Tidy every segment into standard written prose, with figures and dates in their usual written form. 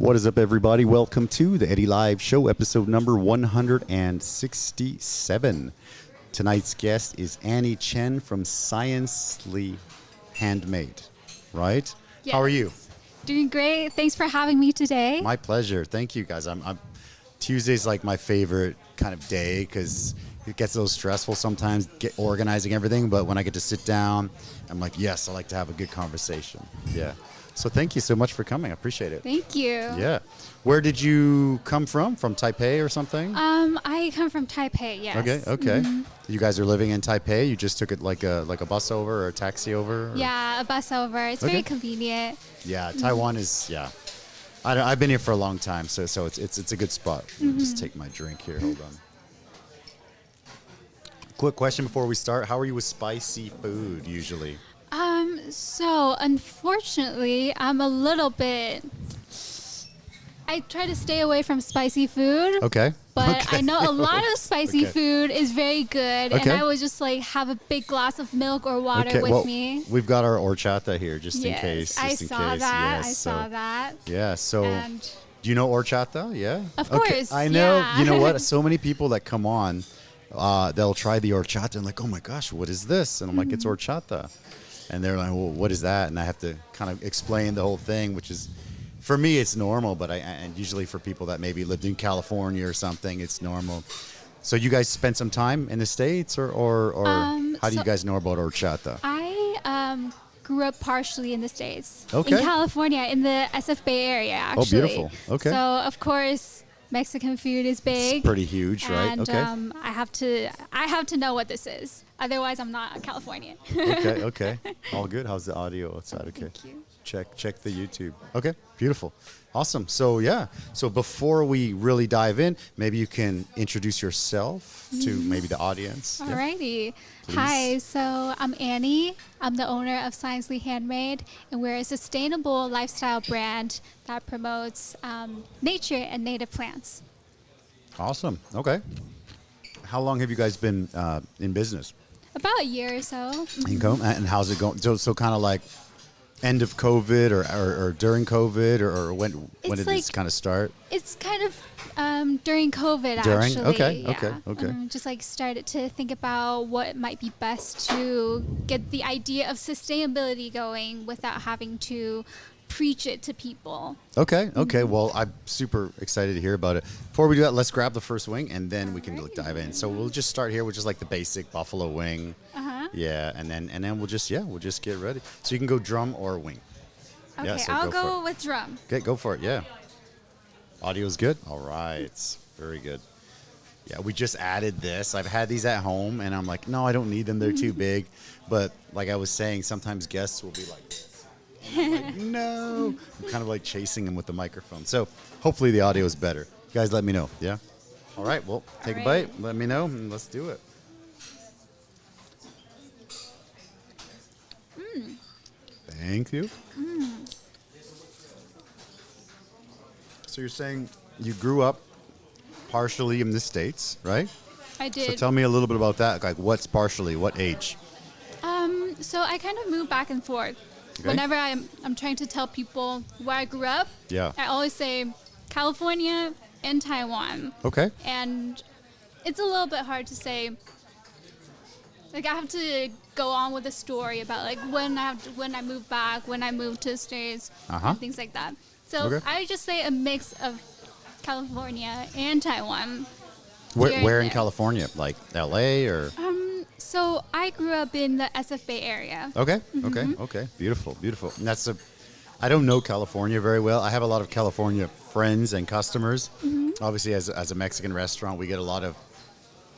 What is up, everybody? Welcome to the Eddy Live Show, episode number 167. Tonight's guest is Annie Chen from Sciencely Handmade, right? Yes. How are you? Doing great. Thanks for having me today. My pleasure. Thank you, guys. Tuesday's like my favorite kind of day because it gets a little stressful sometimes organizing everything, but when I get to sit down, I'm like, yes, I like to have a good conversation. Yeah. So thank you so much for coming. I appreciate it. Thank you. Yeah. Where did you come from? From Taipei or something? I come from Taipei, yes. Okay. Mm-hmm. You guys are living in Taipei? You just took it like a bus over or a taxi over? Or? Yeah, a bus over. It's very convenient. Yeah, Taiwan is, I've been here for a long time, so it's a good spot. Let me just take my drink here. Hold on. Quick question before we start. How are you with spicy food usually? So unfortunately, I'm a little bit, I try to stay away from spicy food. Okay. But I know a lot of spicy food is very good, and Okay. I would just like have a big glass of milk or water with me. We've got our horchata here just in Yes, case. I Just in saw case. that. Yes, I saw that. Yeah, so And do you know horchata? Yeah? Of Okay. course, I know. yeah. You know what? So many people that come on, they'll try the horchata and like, oh my gosh, what is this? And I'm like, it's horchata. And they're like, well, what is that? And I have to kind of explain the whole thing, which is, for me, it's normal, but and usually for people that maybe lived in California or something, it's normal. So you guys spent some time in the States, or how do you guys know about horchata? I grew up partially in the States. Okay. In California, in the SF Bay Area, actually. Oh, beautiful. Okay. So, of course, Mexican food is big. It's pretty huge, right? And Okay. I have to know what this is. Otherwise, I'm not Californian. Okay. All good. How's the audio outside? Okay. Thank you. Check the YouTube. Okay, beautiful. Awesome. So so before we really dive in, maybe you can introduce yourself to maybe the audience. Yeah. Alrighty. Please. Hi, so I'm Annie. I'm the owner of Sciencely Handmade, and we're a sustainable lifestyle brand that promotes nature and native plants. Awesome. Okay. How long have you guys been in business? About a year or so. And how's it going? So kind of like end of COVID or during COVID or when did this kind of start? It's kind of during COVID, During? actually. Okay, Yeah. okay. Just like started to think about what might be best to get the idea of sustainability going without having to preach it to people. Okay. Well, I'm super excited to hear about it. Before we do that, let's grab the first wing and then we can dive in. So we'll just start here with just like the basic buffalo wing. Yeah, and then we'll just get ready. So you can go drum or wing. Okay, Yeah, so I'll go for go with drum. Okay, go for it. Yeah. Audio's good. All right, very good. Yeah, we just added this. I've had these at home, and I'm like, no, I don't need them. They're too big. But like I was saying, sometimes guests will be like this. And I'm like, no. I'm kind of like chasing them with the microphone. So hopefully the audio is better. You guys let me know. Yeah. All right. Well, take a bite. Let me know, and let's do it. Thank you. So you're saying you grew up partially in the States, right? I did. So tell me a little bit about that. Like, what's partially? What age? So I kind of move back and forth. Okay. Whenever I'm trying to tell people where I grew up, Yeah. I always say California and Taiwan. Okay. And it's a little bit hard to say. Like, I have to go on with a story about like when I moved back, when I moved to the States, and things like that. So I just say a mix of California and Taiwan. Where in California? Like LA or? So I grew up in the SF Bay area. Okay. Beautiful. And I don't know California very well. I have a lot of California friends and customers. Obviously, as a Mexican restaurant, we get a lot of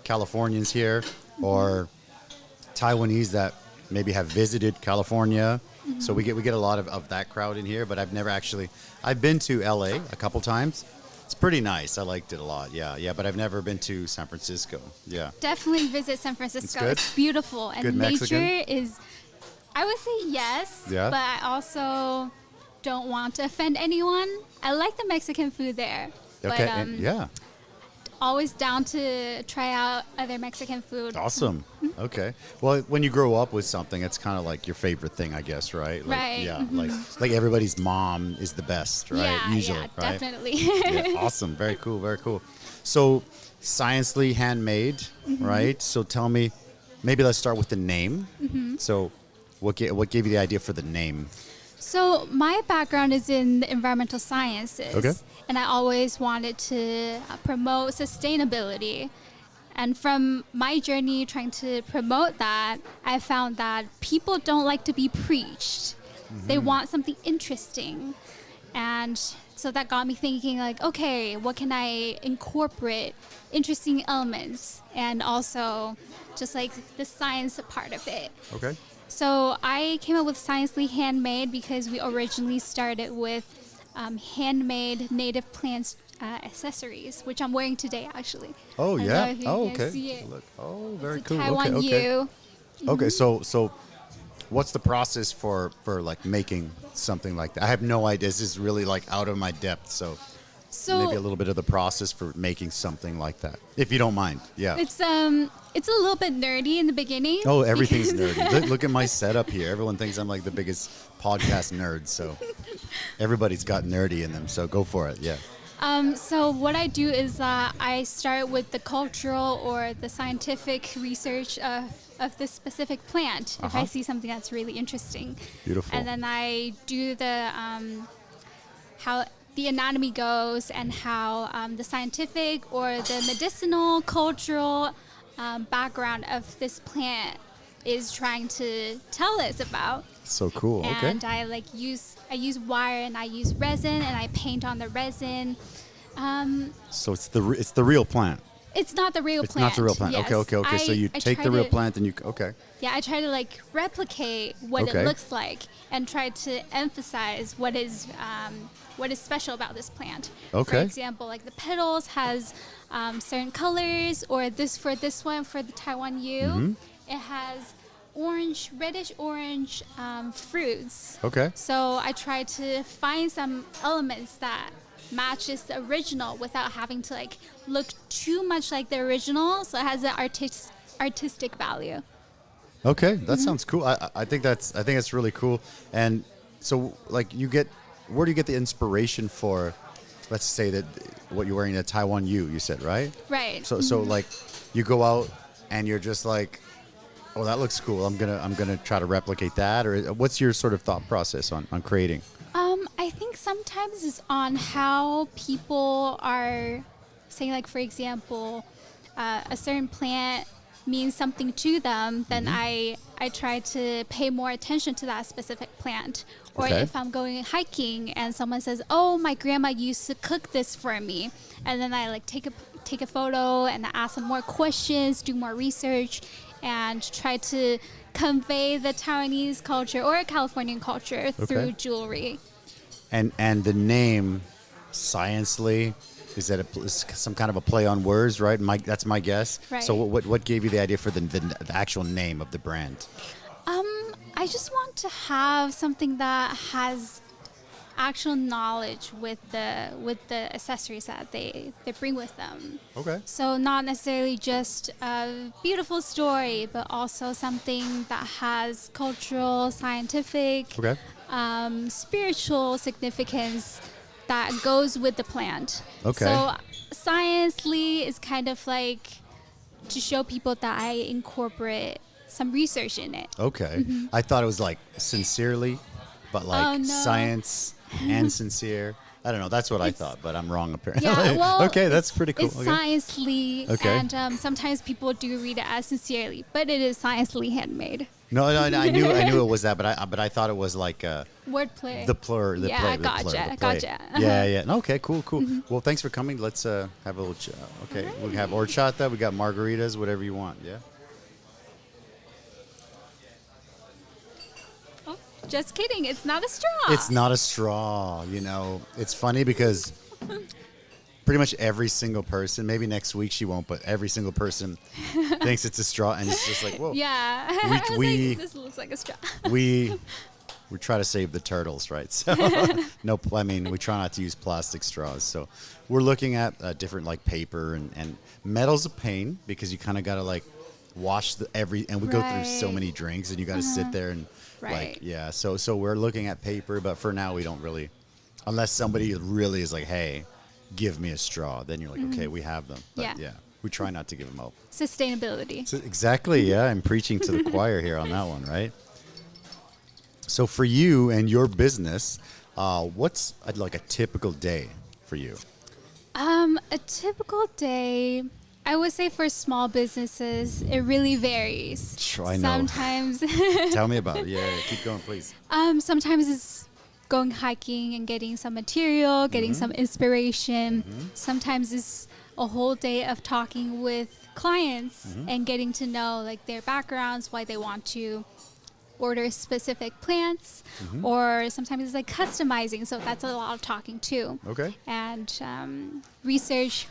Californians here or Taiwanese that maybe have visited California. So we get a lot of that crowd in here, but I've been to LA a couple times. It's pretty nice. I liked it a lot. Yeah, but I've never been to San Francisco. Yeah. Definitely visit San Francisco. Good? It's beautiful. And Good nature Mexican? is, I would say yes, Yeah. but I also don't want to offend anyone. I like the Mexican food there. Okay. But, always down to try out other Mexican food. Awesome. Okay. Well, when you grow up with something, it's kind of like your favorite thing, I guess, right? Like, Right. Yeah. Like everybody's mom is the best, right? Yeah, Usually, yeah, right? definitely. Yeah, awesome. Very cool. Very cool. So, Sciencely Handmade, right? So tell me, maybe let's start with the name. So, what gave you the idea for the name? So my background is in the environmental sciences. Okay. And I always wanted to promote sustainability. And from my journey trying to promote that, I found that people don't like to be preached. They want something interesting. And so that got me thinking like, okay, what can I incorporate interesting elements and also just like the science part of it. Okay. So I came up with Sciencely Handmade because we originally started with handmade native plants accessories, which I'm wearing today, actually. Oh, I don't yeah. know if you Oh, can okay. see it. Look. Oh, very It's a cool. Taiwan Okay. U. Okay. So what's the process for like making something like that? I have no idea. This is really like out of my depth. So maybe a little bit of the process for making something like that, if you don't mind. Yeah. It's a little bit nerdy in the beginning. Oh, everything's nerdy. Look at my setup here. Everyone thinks I'm like the biggest podcast nerd. So everybody's got nerdy in them. So go for it. Yeah. So what I do is I start with the cultural or the scientific research of this specific plant. If I see something that's really interesting. Beautiful. And then I do the how the anatomy goes and how the scientific or the medicinal, cultural background of this plant is trying to tell us about. So cool. Okay. And I use wire and I use resin and I paint on the resin. So it's the real plant. It's not the real It's plant. not the real plant. Yes. Okay. So you I take try the real to- plant and you okay. Yeah, I try to like replicate what Okay. it looks like and try to emphasize what is special about this plant. For Okay. example, like the petals has certain colors, or for this one for the Taiwan U, Mm-hmm. it has reddish orange fruits. Okay. So I try to find some elements that matches the original without having to like look too much like the original, so it has an artistic value. Okay, that sounds cool. I think that's really cool. And so, like, where do you get the inspiration for? Let's say that what you're wearing at Taiwan U, you said, right? Right. So like, you go out and you're just like, oh, that looks cool. I'm gonna try to replicate that. Or what's your sort of thought process on creating? I think sometimes it's on how people are saying, like, for example, a certain plant means something to them, then I try to pay more attention to that specific plant. Or Okay. if I'm going hiking and someone says, oh, my grandma used to cook this for me, and then I like take a photo and ask some more questions, do more research, and try to convey the Taiwanese culture or Californian culture through jewelry. And the name, Sciencely, is that some kind of a play on words, right? That's my guess. Right. So what gave you the idea for the actual name of the brand? I just want to have something that has actual knowledge with the accessories that they bring with them. Okay. So not necessarily just a beautiful story, but also something that has cultural, scientific, Okay. spiritual significance that goes with the plant. Okay. So Sciencely is kind of like to show people that I incorporate some research in it. Okay. I thought it was like sincerely, but like Oh, no. science and sincere. I don't know. That's what I thought, but I'm wrong apparently. Yeah, well, okay, that's pretty cool. It's Okay. Sciencely, Okay. and sometimes people do read it as sincerely, but it is Sciencely Handmade. No, I knew it was that, but I thought it was like Wordplay. the plur. The Yeah, play, I the gotcha, plur, the I play. gotcha. Yeah. Okay, cool. Well, thanks for coming. Let's have a little. Okay, we have horchata. We got margaritas. Whatever you want. Yeah. Oh, just kidding. It's not a straw. It's not a straw, It's funny because pretty much every single person, maybe next week she won't, but every single person thinks it's a straw, and it's just like, whoa. Yeah. I was we- like, this looks like a straw. We we try to save the turtles, right? So I mean, we try not to use plastic straws. So we're looking at different like paper and metal's a pain because you kind of got to like wash and we go through so many drinks and you got to sit there and like, yeah. So we're looking at paper, but for now we don't really, unless somebody really is like, hey, give me a straw. Then you're like, okay, we have them. But yeah, we try not to give them out. Sustainability. So exactly. Yeah. I'm preaching to the choir here on that one, right? So for you and your business, what's like a typical day for you? A typical day, I would say for small businesses, it really varies. Sure, I know. Sometimes. Tell me about it. Yeah, keep going, please. Sometimes it's going hiking and getting some material, getting some inspiration. Sometimes it's a whole day of talking with clients and getting to know like their backgrounds, why they want to order specific plants, or sometimes it's like customizing, so that's a lot of talking too. Okay. And research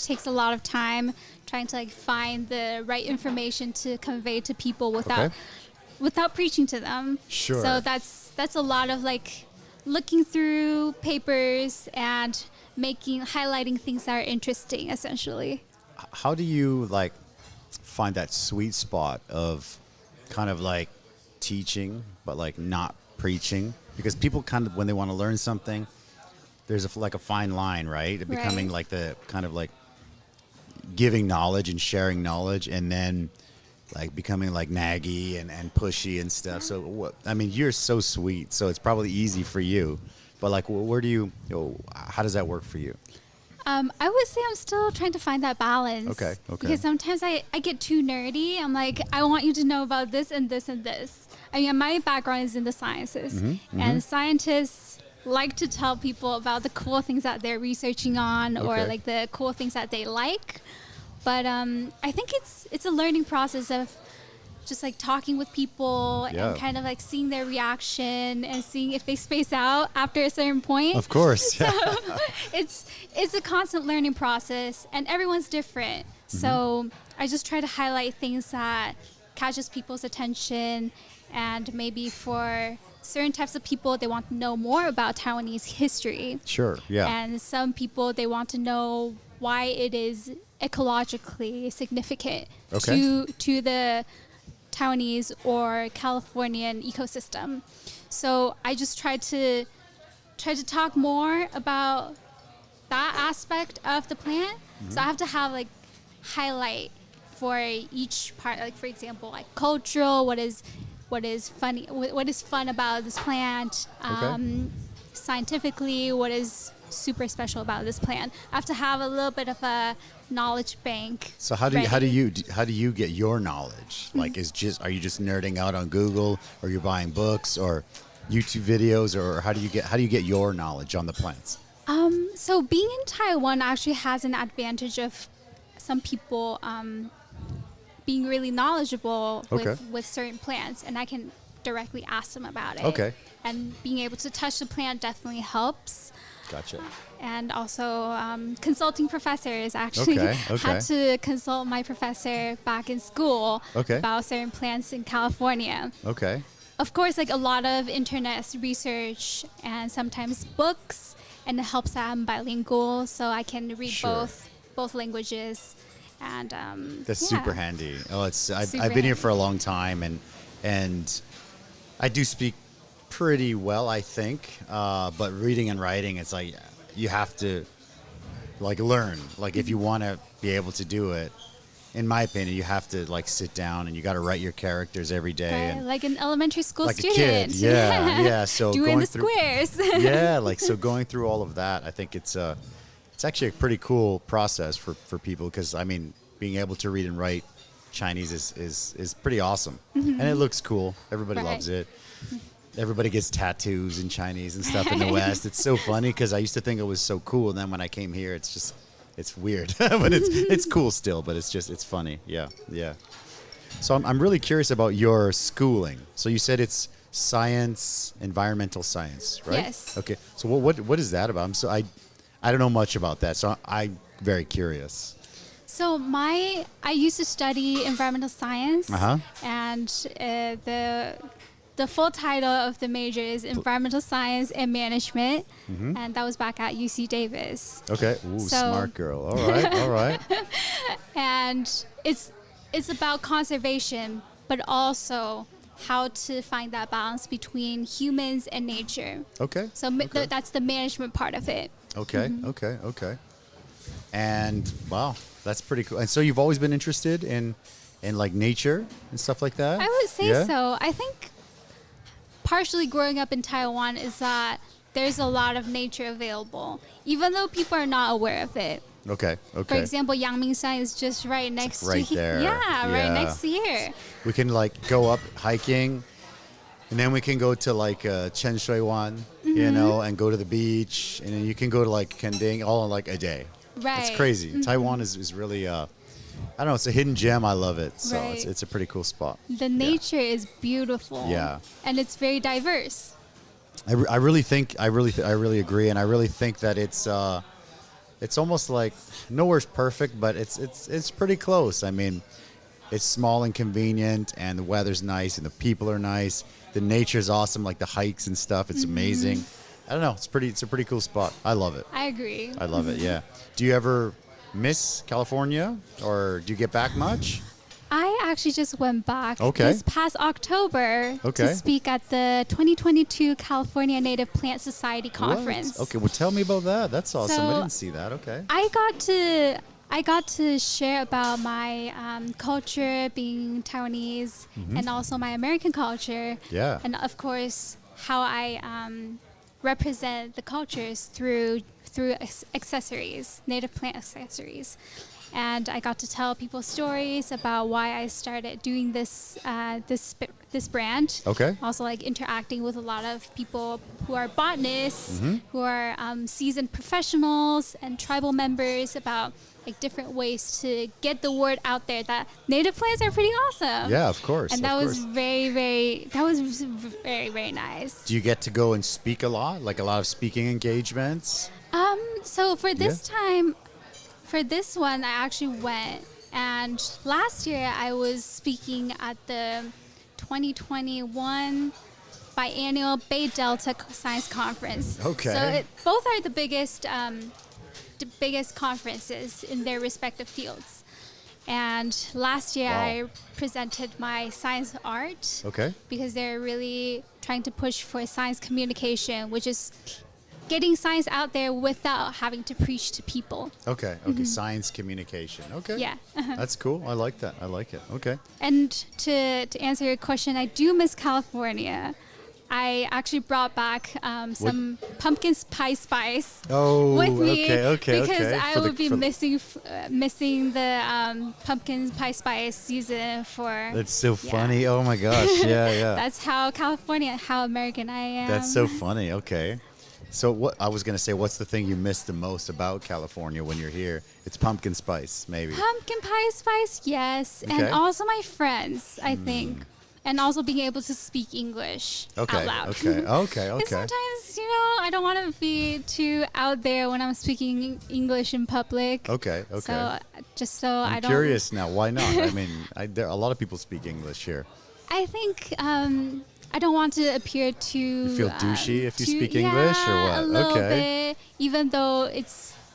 takes a lot of time, trying to like find the right information to convey to people without preaching to them. Sure. So that's a lot of like looking through papers and highlighting things that are interesting, essentially. How do you like find that sweet spot of kind of like teaching but like not preaching? Because people kind of, when they want to learn something, there's a fine line, right? Becoming like the kind of like giving knowledge and sharing knowledge, and then like becoming like naggy and pushy and stuff. So what, I mean, you're so sweet, so it's probably easy for you, but like where do you, how does that work for you? I would say I'm still trying to find that balance. Okay. Because sometimes I get too nerdy. I'm like, I want you to know about this and this and this. I mean, my background is in the sciences. And scientists like to tell people about the cool things that they're researching on or like the cool things that they like. But I think it's a learning process of just like talking with people and kind of like seeing their reaction and seeing if they space out after a certain point. Of course. So it's a constant learning process, and everyone's different. So I just try to highlight things that catches people's attention, and maybe for certain types of people, they want to know more about Taiwanese history. Sure, yeah. And some people, they want to know why it is ecologically significant to the Taiwanese or Californian ecosystem. So I just try to talk more about that aspect of the plant. So I have to have like highlight for each part, like for example, like cultural, what is funny, what is fun about this plant, scientifically, what is super special about this plant. I have to have a little bit of a knowledge bank. So how do you get your knowledge? Like, are you just nerding out on Google, or you're buying books or YouTube videos, or how do you get your knowledge on the plants? So being in Taiwan actually has an advantage of some people being really knowledgeable with certain plants, and I can directly ask them about it. Okay. And being able to touch the plant definitely helps. Gotcha. And also consulting professors. Actually had to consult my professor back in school about certain plants in California. Okay. Of course, like a lot of internet research and sometimes books, and it helps that I'm bilingual, so I can read both languages. And that's super handy. I've been here for a long time, and I do speak pretty well, I think, but reading and writing, it's like you have to like learn. Like if you want to be able to do it, in my opinion, you have to like sit down and you got to write your characters every day, and like an elementary school like student. A kid. Yeah. So doing the squares. So going through all of that, I think it's actually a pretty cool process for people, because I mean, being able to read and write Chinese is pretty awesome, and it looks cool. Everybody loves it. Everybody gets tattoos in Chinese and stuff in the West. It's so funny because I used to think it was so cool, and then when I came here, it's weird, but it's cool still. But it's funny. Yeah. So I'm really curious about your schooling. So you said it's environmental science, right? Yes. Okay. So what is that about? I don't know much about that, so I'm very curious. So I used to study environmental science, and the full title of the major is Environmental Science and Management, and that was back at UC Davis. Okay. Ooh, smart girl. All right. All right. And it's about conservation, but also how to find that balance between humans and nature. Okay. So that's the management part of it. Okay. Okay. And wow, that's pretty cool. And so you've always been interested in like nature and stuff like that? I would say so. I think partially growing up in Taiwan is that there's a lot of nature available, even though people are not aware of it. Okay. For example, Yangmingshan is just right next to there. Yeah, right next to here. We can like go up hiking, and then we can go to like Chen you know, and go to the beach, and then you can go to like Kending all in like a day. Right. It's crazy. Taiwan is really I don't know, it's a hidden gem. I love it. So it's a pretty cool spot. The nature is beautiful. Yeah. And it's very diverse. I really agree, and I really think that it's almost like nowhere's perfect, but it's pretty close. I mean, it's small and convenient, and the weather's nice, and the people are nice. The nature's awesome, like the hikes and stuff. It's amazing. I don't know. It's a pretty cool spot. I love it. I agree. I love it. Yeah. Do you ever miss California, or do you get back much? I actually just went back Okay. this past October to speak at the 2022 California Native Plant Society Conference. What? Okay, well, tell me about that. That's awesome. So I didn't see that. Okay. I got to share about my culture, being Taiwanese, and also my American culture. Yeah. And of course, how I represent the cultures through accessories, native plant accessories. And I got to tell people stories about why I started doing this brand. Okay. Also, like interacting with a lot of people who are botanists, who are seasoned professionals, and tribal members about like different ways to get the word out there that native plants are pretty awesome. Yeah, of course. And that was very, very nice. Do you get to go and speak a lot, like a lot of speaking engagements? So for this time. For this one, I actually went, and last year I was speaking at the 2021 biannual Bay Delta Science Conference. Okay. So both are the biggest conferences in their respective fields. And last year I presented my science art. Okay. Because they're really trying to push for science communication, which is getting science out there without having to preach to people. Okay. Science communication. Okay. Yeah. That's cool. I like that. I like it. Okay. And to answer your question, I do miss California. I actually brought back some pumpkin pie spice with me because I would be missing the pumpkin pie spice season for. That's so funny. Oh my gosh. Yeah. That's how American I am. That's so funny. Okay. So what I was going to say, what's the thing you miss the most about California when you're here? It's pumpkin spice, maybe. Pumpkin pie spice, yes. Okay. And also my friends, I think. And also being able to speak English out loud. Okay. And sometimes, I don't want to be too out there when I'm speaking English in public. Okay. So I'm curious now. Why not? I mean, there a lot of people speak English here. I think I don't want to appear too... You feel douchey if you speak English, or what? A little bit, even though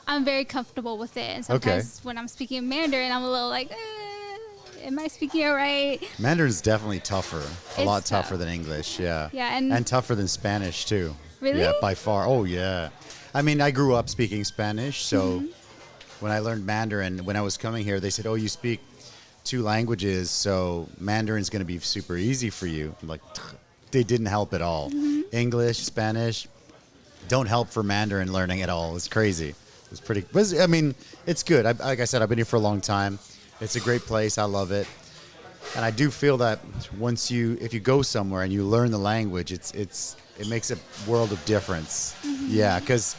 I'm very comfortable with it. And sometimes when I'm speaking Mandarin, I'm a little like, am I speaking it right? Mandarin's definitely tougher. A lot tougher than English, yeah. Yeah, and tougher than Spanish, too. Really? Yeah, by far. Oh, yeah. I mean, I grew up speaking Spanish, so when I learned Mandarin, when I was coming here, they said, you speak 2 languages, so Mandarin's going to be super easy for you. I'm like... They didn't help at all. English, Spanish, don't help for Mandarin learning at all. It's crazy. I mean, it's good. Like I said, I've been here for a long time. It's a great place. I love it. And I do feel that if you go somewhere and you learn the language, it makes a world of difference. Yeah, because,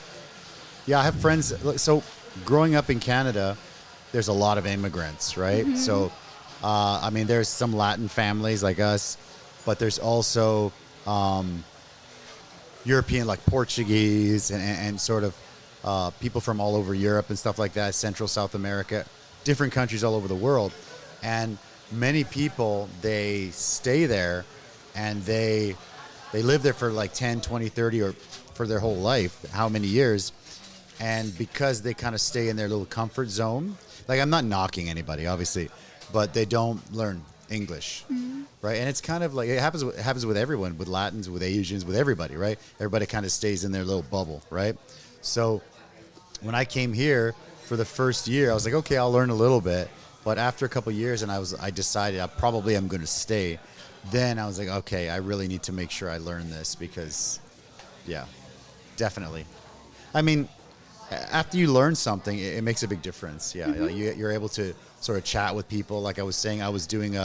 I have friends. So growing up in Canada, there's a lot of immigrants, right? So, I mean, there's some Latin families like us. But there's also European, like Portuguese and sort of people from all over Europe and stuff like that, Central, South America, different countries all over the world. And many people, they stay there and they live there for like 10, 20, 30, or for their whole life, how many years. And because they kind of stay in their little comfort zone, like I'm not knocking anybody, obviously, but they don't learn English, right? And it's kind of like, it happens with everyone, with Latins, with Asians, with everybody, right? Everybody kind of stays in their little bubble, right? So when I came here for the first year, I was like, okay, I'll learn a little bit. But after a couple of years, and I decided I'm going to stay. Then I was like, okay, I really need to make sure I learn this because, yeah, definitely. I mean, after you learn something, it makes a big difference. Yeah, like you're able to sort of chat with people. Like I was saying, I was doing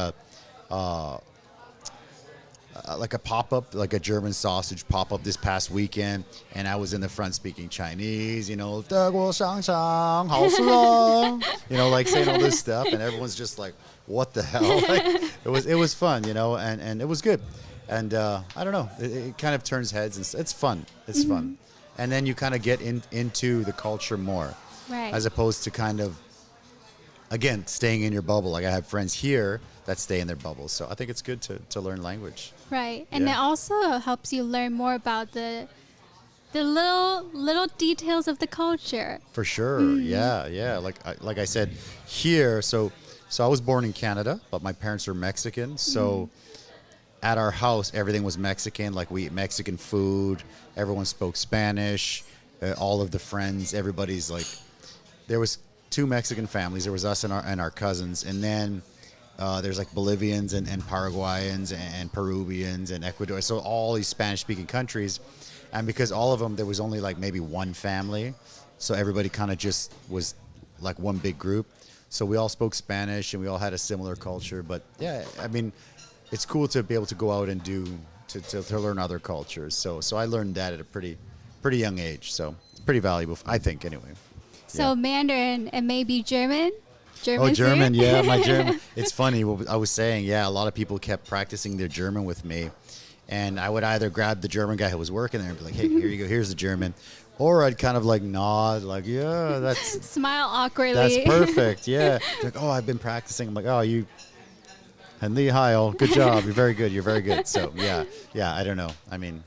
like a pop-up, like a German sausage pop-up this past weekend, and I was in the front speaking Chinese, you know, 德国香肠好吃哦, you know, like saying all this stuff, and everyone's just like, what the hell? Like, it was fun, you know, and it was good. And I don't know, it kind of turns heads, and it's fun. It's fun. And then you kind of get into the culture more, Right. as opposed to kind of, again, staying in your bubble. Like I have friends here that stay in their bubbles. So I think it's good to learn language. Right. And it also helps you learn more about the little details of the culture. For sure. Yeah. Like I said, here, so I was born in Canada, but my parents are Mexican. So at our house, everything was Mexican. Like we eat Mexican food. Everyone spoke Spanish. All of the friends, everybody's like, there was 2 Mexican families. There was us and our cousins. And then there's like Bolivians and Paraguayans and Peruvians and Ecuador. So all these Spanish-speaking countries. And because all of them, there was only like maybe one family. So everybody kind of just was like one big group. So we all spoke Spanish and we all had a similar culture. But yeah, I mean, it's cool to be able to go out and to learn other cultures. So I learned that at a pretty young age. So it's pretty valuable, I think, anyway. So Mandarin and maybe German? German, yeah, my German. It's funny, what I was saying, a lot of people kept practicing their German with me. And I would either grab the German guy who was working there and be like, hey, here you go, here's the German. Or I'd kind of like nod, like, yeah, that's... Smile awkwardly. That's perfect, yeah. Like, oh, I've been practicing. I'm like, oh, you... And Li Hai, good job. You're very good. So, yeah, I don't know. I mean,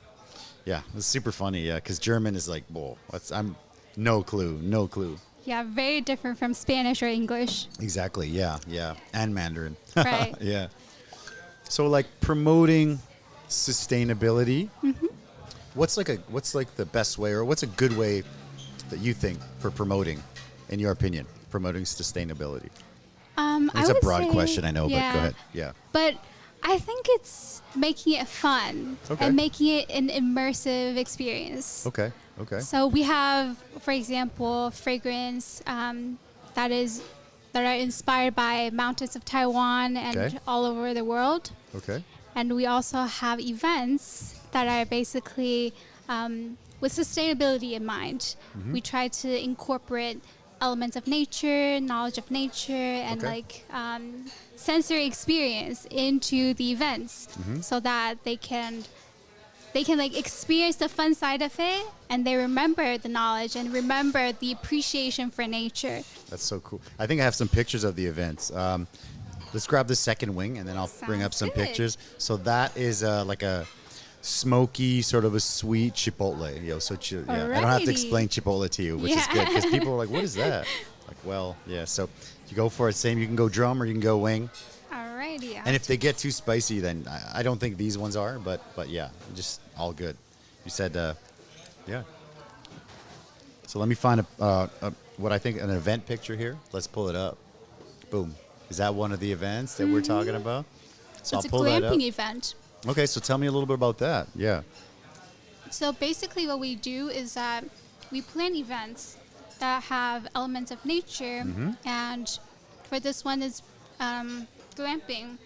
yeah, it's super funny, yeah, because German is like, whoa, I'm no clue. Yeah, very different from Spanish or English. Exactly, yeah. And Mandarin. Right. Yeah. So, like, promoting sustainability, what's like the best way, or what's a good way that you think for promoting, in your opinion, promoting sustainability? It's a broad question, I know, but go ahead. Yeah. But I think it's making it fun and making it an immersive experience. Okay. So we have, for example, fragrance that are inspired by mountains of Taiwan and all over the world. Okay. And we also have events that are basically with sustainability in mind. We try to incorporate elements of nature, knowledge of nature, and sensory experience into the events, so that they can like experience the fun side of it, and they remember the knowledge and remember the appreciation for nature. That's so cool. I think I have some pictures of the events. Let's grab the second wing, and then I'll bring up some pictures. So that is like a smoky, sort of a sweet chipotle. I don't have to explain chipotle to you, which is good, because people are like, what is that? Like, well, yeah, so you go for it. Same, you can go drum or you can go wing. Alrighty. And if they get too spicy, then I don't think these ones are, but yeah, just all good. You said, yeah. So let me find what I think an event picture here. Let's pull it up. Boom. Is that one of the events that we're talking about? So it's I'll pull a that up. glamping event. Okay, so tell me a little bit about that. Yeah. So basically what we do is that we plan events that have elements of nature, and for this one is glamping,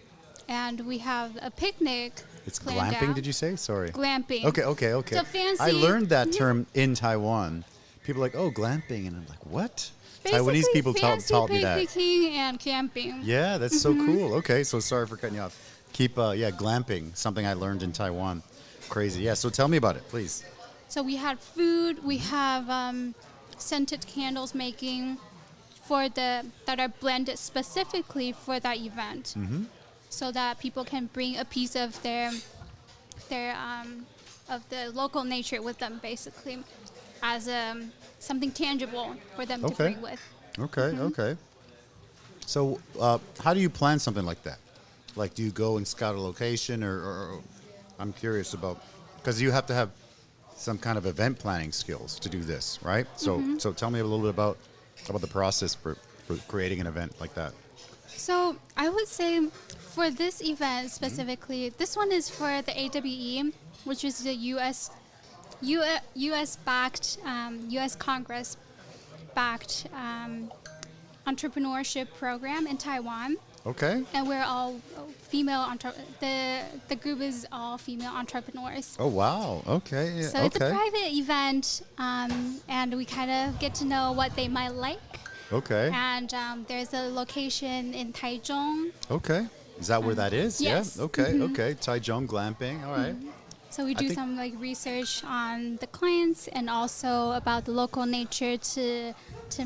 and we have a picnic. It's glamping, did you say? Sorry. Glamping. Okay. So fancy. I learned that term in Taiwan. People are like, oh, glamping, and I'm like, what? Basically, Taiwanese people taught me that. Picnicking and camping. Yeah, that's so cool. Okay, so sorry for cutting you off. Keep, glamping, something I learned in Taiwan. Crazy. Yeah, so tell me about it, please. So we had food. We have scented candles making that are blended specifically for that event, so that people can bring a piece of their of the local nature with them, basically, as something tangible for them to bring with. Okay, okay. So how do you plan something like that? Like, do you go and scout a location, or I'm curious about, because you have to have some kind of event planning skills to do this, right? So tell me a little bit about the process for creating an event like that. So I would say for this event specifically, this one is for the AWE, which is the U.S.-backed, U.S. Congress-backed entrepreneurship program in Taiwan. Okay. And we're all female, the group is all female entrepreneurs. Oh, wow. Okay. So it's a private event, and we kind of get to know what they might like. Okay. And there's a location in Taichung. Okay. Is that where that is? Yes. Yeah. Okay. Okay. Taichung glamping. All right. So we do some like research on the clients and also about the local nature to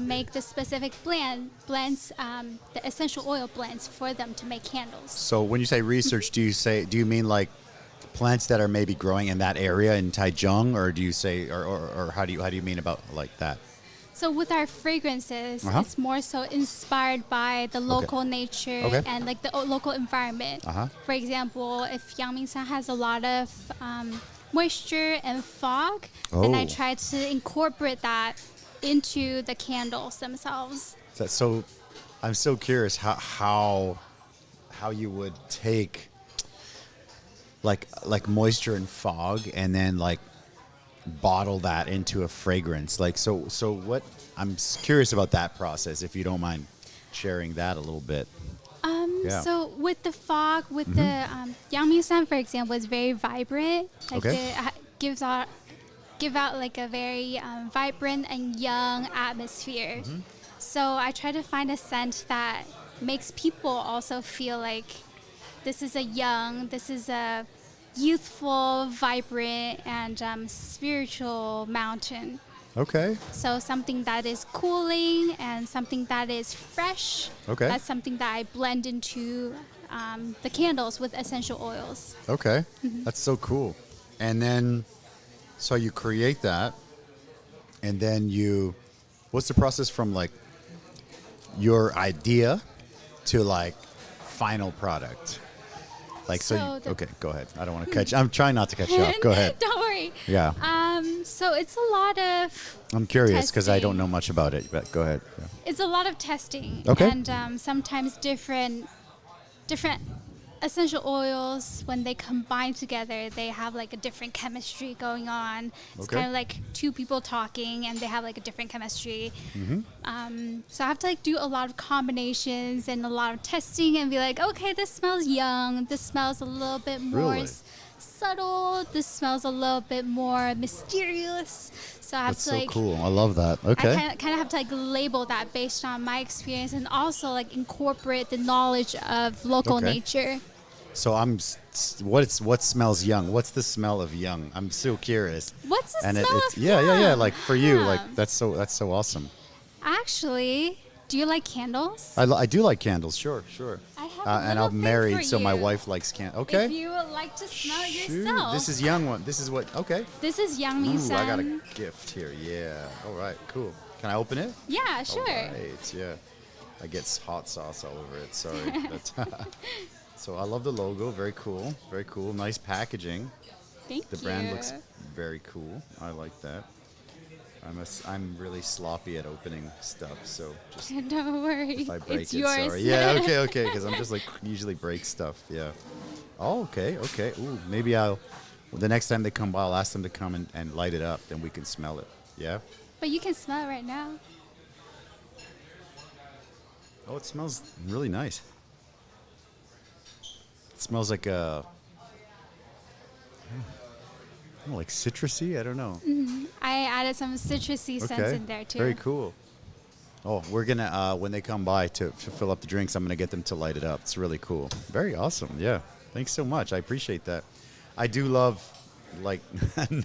make the specific blends, the essential oil blends for them to make candles. So when you say research, do you mean like plants that are maybe growing in that area in Taichung, or do you say, or how do you mean about like that? So with our fragrances, it's more so inspired by the local nature and like the local environment. For example, if Yangmingshan has a lot of moisture and fog, then I try to incorporate that into the candles themselves. So I'm so curious how you would take like moisture and fog and then like bottle that into a fragrance. Like so what, I'm curious about that process, if you don't mind sharing that a little bit. So with the fog, with the Yangmingshan, for example, is very vibrant. Like give out like a very vibrant and young atmosphere. So I try to find a scent that makes people also feel like this is a youthful, vibrant, and spiritual mountain. Okay. So something that is cooling and something that is fresh. Okay. That's something that I blend into the candles with essential oils. Okay. That's so cool. And then, so you create that, and then what's the process from like your idea to like final product? Like, okay, go ahead. I don't want to I'm trying not to cut you off. Go ahead. Don't worry. Yeah. So it's a lot of I'm curious because I don't know much about it, but go ahead. Yeah. It's a lot of testing. Okay. And sometimes different essential oils, when they combine together, they have like a different chemistry going on. It's kind of like two people talking and they have like a different chemistry. So I have to like do a lot of combinations and a lot of testing and be like, okay, this smells young. This smells a little bit more subtle. This smells a little bit more mysterious. So I have That's to so like, cool. I love that. Okay. I kind of have to like label that based on my experience and also like incorporate the knowledge of local nature. So what smells young? What's the smell of young? I'm so curious. What's the smell of young? Yeah. Like for you, like that's so awesome. Actually, do you like candles? I do like candles. Sure. I have And I'm married, so my wife likes candles. Okay. If you would like to smell it yourself. This is young one. This is what? Okay. This is Yangmingshan. Ooh, I got a gift here. Yeah. All right. Cool. Can I open it? Yeah, sure. All right. Yeah. I get hot sauce all over it. Sorry. So I love the logo. Very cool. Very cool. Nice packaging. Thank you. The brand looks very cool. I like that. I'm really sloppy at opening stuff, so just don't worry. if I break it's it, yours. sorry. Yeah, okay, because I'm just like usually break stuff. Yeah. Oh, okay. Ooh, maybe the next time they come by, I'll ask them to come and light it up, then we can smell it. Yeah. But you can smell it right now. Oh, it smells really nice. It smells like like citrusy. I don't know. I added some citrusy scents in there too. Very cool. Oh, we're gonna when they come by to fill up the drinks, I'm gonna get them to light it up. It's really cool. Very awesome. Yeah. Thanks so much. I appreciate that. I do love like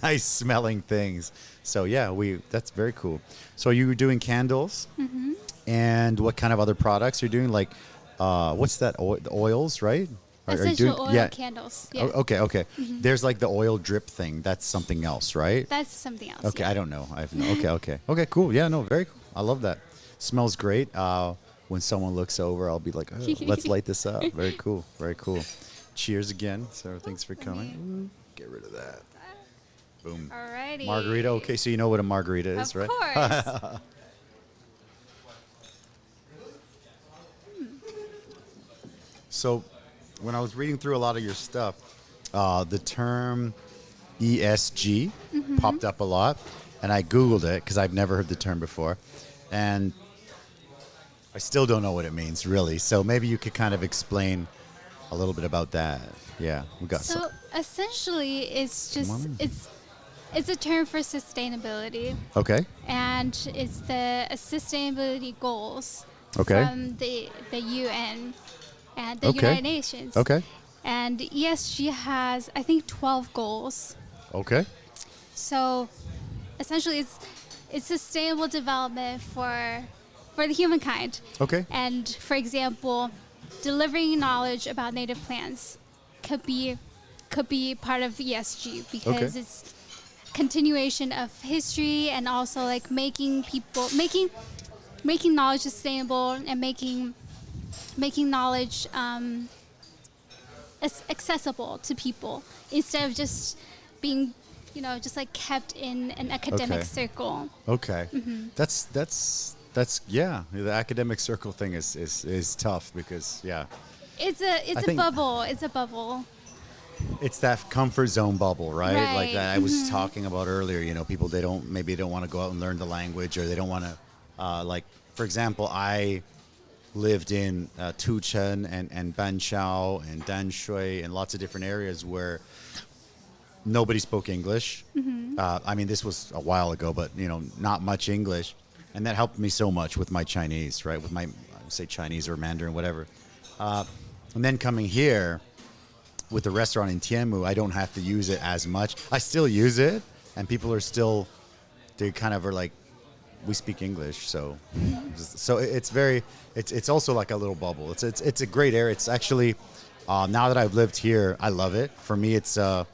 nice smelling things. So yeah, that's very cool. So you were doing candles, and what kind of other products you're doing? Like, what's that? Oils, right? Essential oil candles. Yeah. Okay. There's like the oil drip thing. That's something else, right? That's something else. Okay, yeah. I don't know. Okay, cool. Yeah, no, very cool. I love that. Smells great. When someone looks over, I'll be like, oh, let's light this up. Very cool. Cheers again. So thanks for coming. Get rid of that. Boom. Alrighty. Margarita. Okay, so you know what a margarita is, right? Of course. So when I was reading through a lot of your stuff, the term ESG popped up a lot, and I Googled it because I've never heard the term before, and I still don't know what it means, really. So maybe you could kind of explain a little bit about that. Yeah, we got so essentially, it's a term for sustainability. Okay. And it's the sustainability goals Okay. from the UN and the United Nations. Okay. And ESG has, I think, 12 goals. Okay. So essentially, it's sustainable development for the humankind. Okay. And for example, delivering knowledge about native plants could be part of ESG because it's continuation of history and also like making knowledge sustainable and making knowledge accessible to people instead of just being just like kept in an academic circle. Okay. That's yeah. The academic circle thing is tough because it's a bubble. It's a bubble. It's that comfort zone bubble, right? Right. Like that I was talking about earlier. People they don't want to go out and learn the language, or they don't want to like, for example, I lived in Chen and Banqiao and Danshui and lots of different areas where nobody spoke English. I mean, this was a while ago, but not much English, and that helped me so much with my Chinese, right? With my say Chinese or Mandarin, whatever. And then coming here with the restaurant in Tianmu, I don't have to use it as much. I still use it, and people are still, they kind of are like, we speak English, so it's also like a little bubble. It's a great area. It's actually now that I've lived here, I love it. For me, it's kind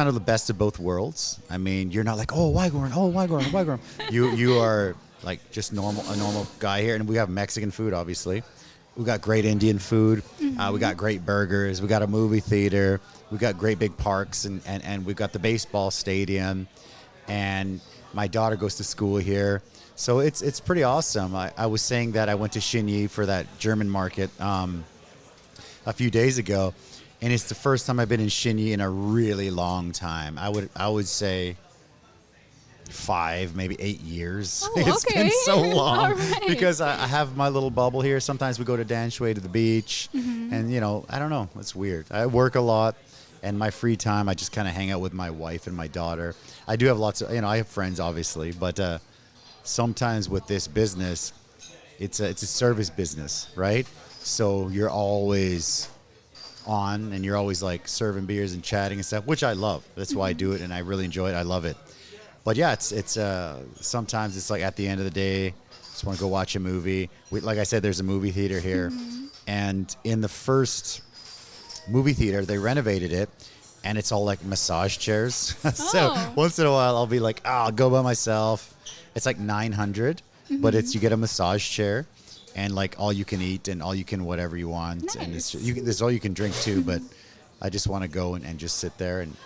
of the best of both worlds. I mean, you're not like, oh, Waigoran. You are like just a normal guy here, and we have Mexican food, obviously. We got great Indian food. We got great burgers. We got a movie theater. We got great big parks, and we got the baseball stadium. And my daughter goes to school here, so it's pretty awesome. I was saying that I went to Xinyi for that German market a few days ago, and it's the first time I've been in Xinyi in a really long time. I would say 5, maybe 8 years. Oh, It's been so long right. because I have my little bubble here. Sometimes we go to Danshui to the beach, and I don't know. It's weird. I work a lot, and my free time I just kind of hang out with my wife and my daughter. I do have lots of I have friends, obviously, but sometimes with this business, it's a service business, right? So you're always on, and you're always like serving beers and chatting and stuff, which I love. That's why I do it, and I really enjoy it. I love it. But yeah, it's sometimes it's like at the end of the day, just want to go watch a movie. Like I said, there's a movie theater here, and in the first movie theater, they renovated it, and it's all like massage chairs. So once in a while, I'll be like, I'll go by myself. It's like $900, but you get a massage chair, and like all you can eat and all you can whatever you want, Nice. and there's all you can drink too. But I just want to go and just sit there and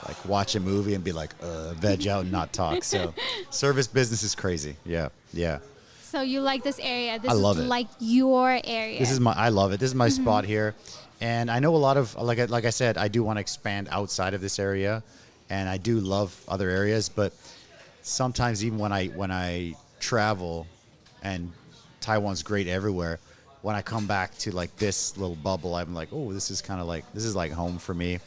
like watch a movie and be like veg out and not talk. So service business is crazy. Yeah. So you like this area? This I love is it. like your area. I love it. This is my spot here, and I know a lot of like I said, I do want to expand outside of this area, and I do love other areas. But sometimes even when I travel, and Taiwan's great everywhere, when I come back to like this little bubble, I'm like, oh, this is like home for me.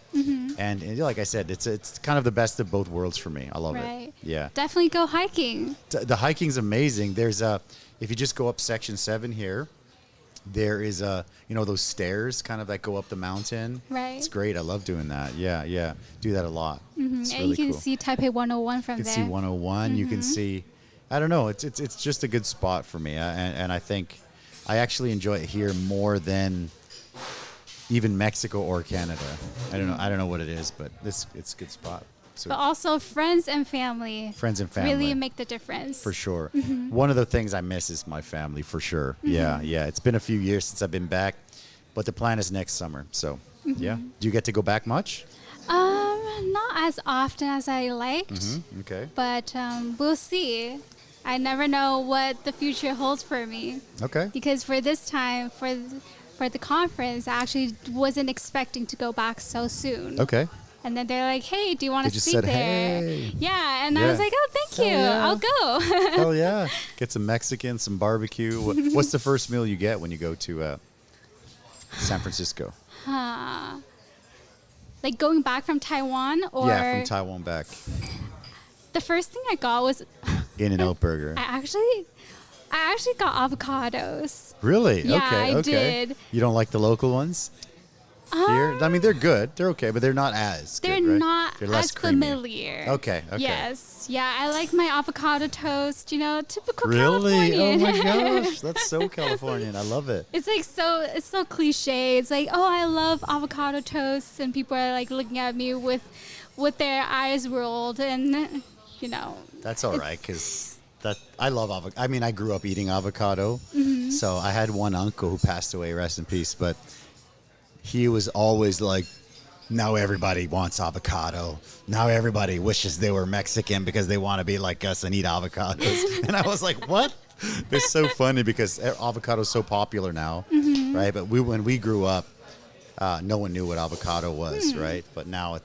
And like I said, it's kind of the best of both worlds for me. I love Right. it. Yeah. Definitely go hiking. The hiking's amazing. There's if you just go up section 7 here, there is those stairs kind of that go up the mountain. Right. It's great. I love doing that. Yeah. Do that a lot. It's And really you can cool. see Taipei 101 from You can there. see 101. You can see, I don't know. It's just a good spot for me, and I think I actually enjoy it here more than even Mexico or Canada. I don't know what it is, but it's a good spot. So But also friends and family. Friends and family really make the difference. for sure. One of the things I miss is my family for sure. Yeah. It's been a few years since I've been back, but the plan is next summer. So yeah. Do you get to go back much? Not as often as I liked, Okay. but we'll see. I never know what the future holds for me. Okay. Because for this time, for the conference, I actually wasn't expecting to go back so soon. Okay. And then they're like, "Hey, do you want They to just speak said, there?" "Hey." Yeah, and I Yeah. was like, "Oh, thank you. yeah. I'll go." Hell yeah. Get some Mexican, some barbecue. What's the first meal you get when you go to San Francisco? Like going back from Taiwan, or Yeah, from Taiwan back. the first thing I got was In-N-Out Burger. I actually got avocados. Really? Yeah, okay. I Okay. did. You don't like the local ones here? I mean, they're good. They're okay, but they're not as They're good, right? not They're less as creamy. familiar. Okay. Yes. Yeah, I like my avocado toast, typical Really? Californian. Oh my gosh, that's so Californian. I love it. It's so cliche. It's like, oh, I love avocado toast, and people are like looking at me with their eyes rolled, and That's all right, because I love avocado. I mean, I grew up eating avocado, so I had one uncle who passed away, rest in peace, but he was always like, now everybody wants avocado. Now everybody wishes they were Mexican because they want to be like us and eat avocados. And I was like, what? It's so funny because avocado is so popular now, right? But when we grew up, no one knew what avocado was, right? But now,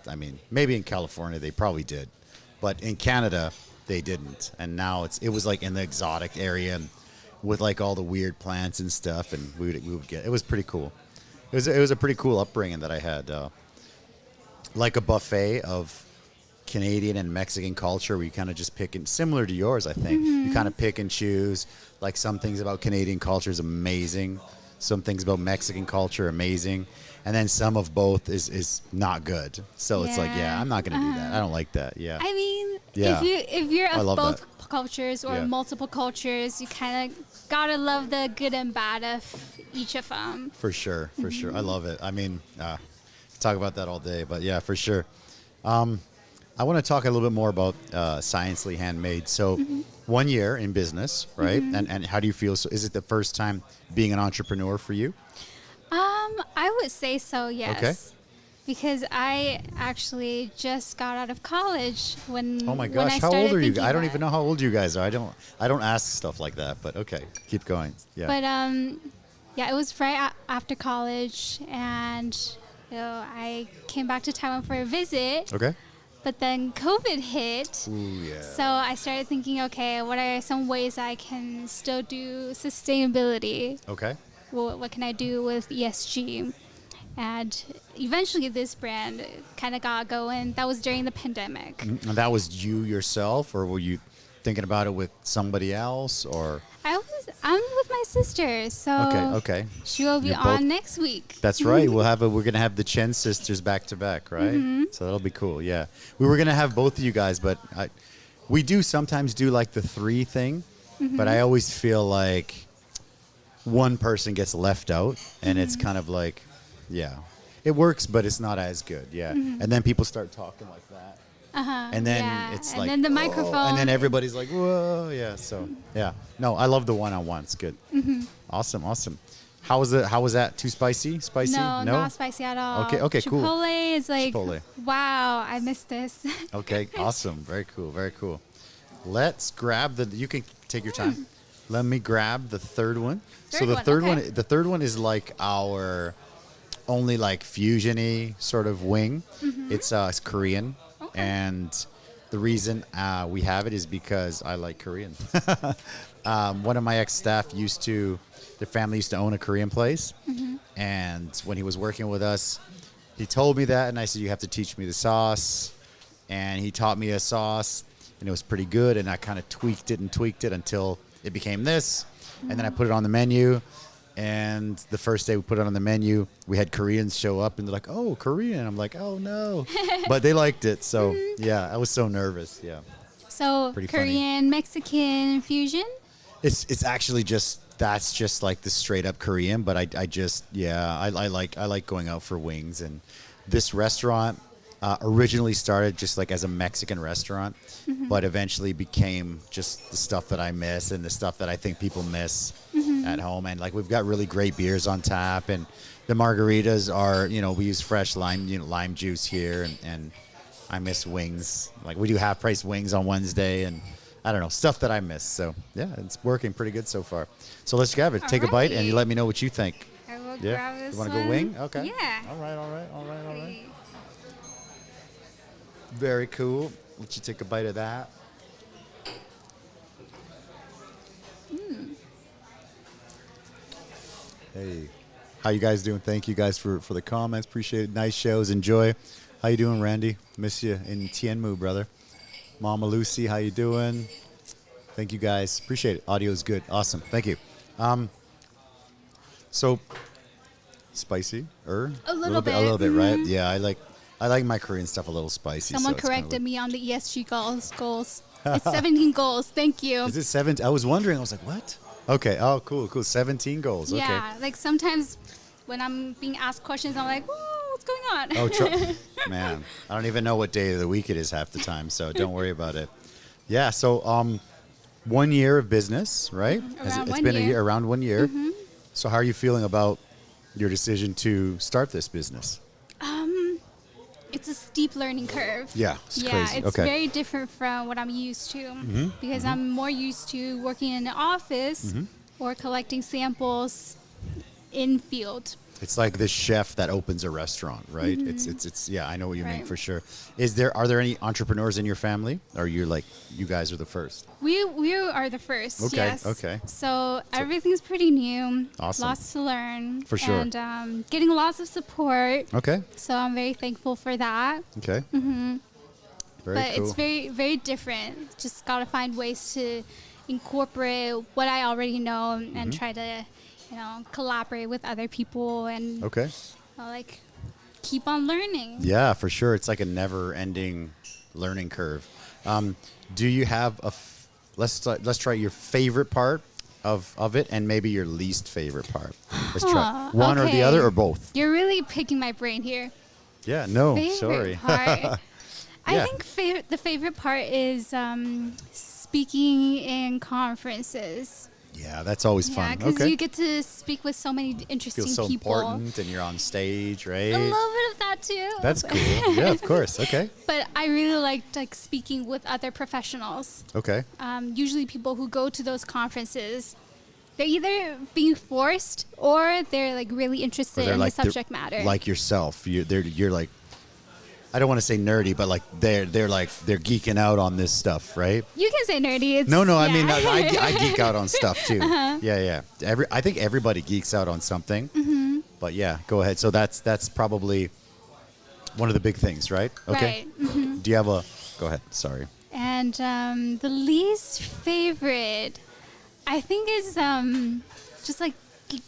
maybe in California they probably did, but in Canada they didn't. And now it was like in the exotic area and with like all the weird plants and stuff, and we would get. It was pretty cool. It was a pretty cool upbringing that I had, like a buffet of Canadian and Mexican culture where you kind of just pick and similar to yours, I think. You kind of pick and choose. Like some things about Canadian culture is amazing. Some things about Mexican culture are amazing. And then some of both is not good. So it's like, I'm not going to do that. I don't like that. Yeah. I mean, Yeah. if you're I of love both that. cultures or Yeah. multiple cultures, you kind of gotta love the good and bad of each of them. For sure. I love it. I mean, talk about that all day, but yeah, for sure. I want to talk a little bit more about Sciencely Handmade. So 1 year in business, right? And how do you feel? So is it the first time being an entrepreneur for you? I would say so, yes. Okay. Because I actually just got out of college when Oh my when gosh, I how started old are you? thinking I don't about even it. know how old you guys are. I don't ask stuff like that, but okay, keep going. Yeah. But yeah, it was right after college, and I came back to Taiwan for a visit. Okay. But then COVID hit. Ooh, yeah. So I started thinking, okay, what are some ways I can still do sustainability? Okay. What can I do with ESG? And eventually this brand kind of got going. That was during the pandemic. And that was you yourself, or were you thinking about it with somebody else, or? I'm with my sister, so Okay. she will be You're on both- next week. That's right. We're gonna have the Chen sisters back to back, right? So that'll be cool. Yeah, we were gonna have both of you guys, but we do sometimes do like the 3 thing, but I always feel like one person gets left out, and it's kind of like, it works, but it's not as good. Yeah, and then people start talking like that. And then it's and like, then the "Oh," microphone. and then everybody's like, whoa, yeah. So yeah, no, I love the one-on-one. It's good. Awesome. How was that? Too spicy? Spicy? No, not spicy at all. Okay, cool. Chipotle is like, Chipotle. wow, I missed this. Okay, awesome. Very cool. Let's grab you can take your time. Let me grab the third one. So the Third third one is like our only like fusion-y sort of wing. It's Korean. Okay. And the reason we have it is because I like Korean. One of my ex-staff their family used to own a Korean place. And when he was working with us, he told me that, and I said, you have to teach me the sauce. And he taught me a sauce, and it was pretty good, and I kind of tweaked it until it became this. And then I put it on the menu. And the first day we put it on the menu, we had Koreans show up, and they're like, oh, Korean. I'm like, oh, no. But they liked it. So, yeah, I was so nervous. Yeah. So Pretty funny. Korean, Mexican fusion? It's actually just that's just like the straight up Korean, but I just, I like going out for wings. And this restaurant originally started just like as a Mexican restaurant, but eventually became just the stuff that I miss and the stuff that I think people miss at home. And like, we've got really great beers on tap, and the margaritas are, we use fresh lime juice here, and I miss wings. Like, we do half price wings on Wednesday, and I don't know, stuff that I miss. So yeah, it's working pretty good so far. So let's grab it. Take a bite and you let me know what you think. I will grab this. You want to go wing? Okay. Yeah. All right. Very cool. Let you take a bite of that. Hey, how you guys doing? Thank you guys for the comments. Appreciate it. Nice shows. Enjoy. How you doing, Randy? Miss you in Tianmu, brother. Mama Lucy, how you doing? Thank you guys. Appreciate it. Audio is good. Awesome. Thank you. So spicy? A little bit. A little bit, right? Yeah, I like my Korean stuff a little spicy. Someone corrected me on the ESG goals. It's 17 goals. Thank you. Is it 17? I was wondering. I was like, what? Okay. Oh, cool. 17 goals. Okay. Yeah. Like sometimes when I'm being asked questions, I'm like, what's going on? Oh, man. I don't even know what day of the week it is half the time, so don't worry about it. Yeah. So 1 year of business, right? It's been around 1 year. Mm-hmm. So how are you feeling about your decision to start this business? It's a steep learning curve. Yeah, it's crazy. It's very different from what I'm used to, because I'm more used to working in an office or collecting samples in field. It's like this chef that opens a restaurant, right? It's I know what you mean for sure. Are there any entrepreneurs in your family? Or you guys are the first? We are the first. Okay. Yes. Okay. So everything's pretty new. Awesome. Lots to learn. For sure. And getting lots of support. Okay. So I'm very thankful for that. Okay. Very cool. It's very, very different. Just gotta find ways to incorporate what I already know and try to collaborate with other people and keep on learning. Yeah, for sure. It's like a never-ending learning curve. Do you have let's try your favorite part of it and maybe your least favorite part. Let's try one or the other or both. You're really picking my brain here. Yeah, no, favorite sorry. Part. I think the favorite part is speaking in conferences. Yeah, that's always fun. Yeah, because you get to speak with so many interesting people. Feel so people. important, and you're on stage, right? A little bit of that too. That's cool. Yeah, of course. Okay. But I really like speaking with other professionals. Okay. Usually, people who go to those conferences, they're either being forced or they're like really interested in the subject matter. Like yourself, you're like. I don't want to say nerdy, but like they're geeking out on this stuff, right? You can say nerdy. No, I mean I geek out on stuff too. Yeah. I think everybody geeks out on something. But yeah, go ahead. So that's probably one of the big things, right? Okay. Right. Do you have go ahead. Sorry. And the least favorite, I think, is just like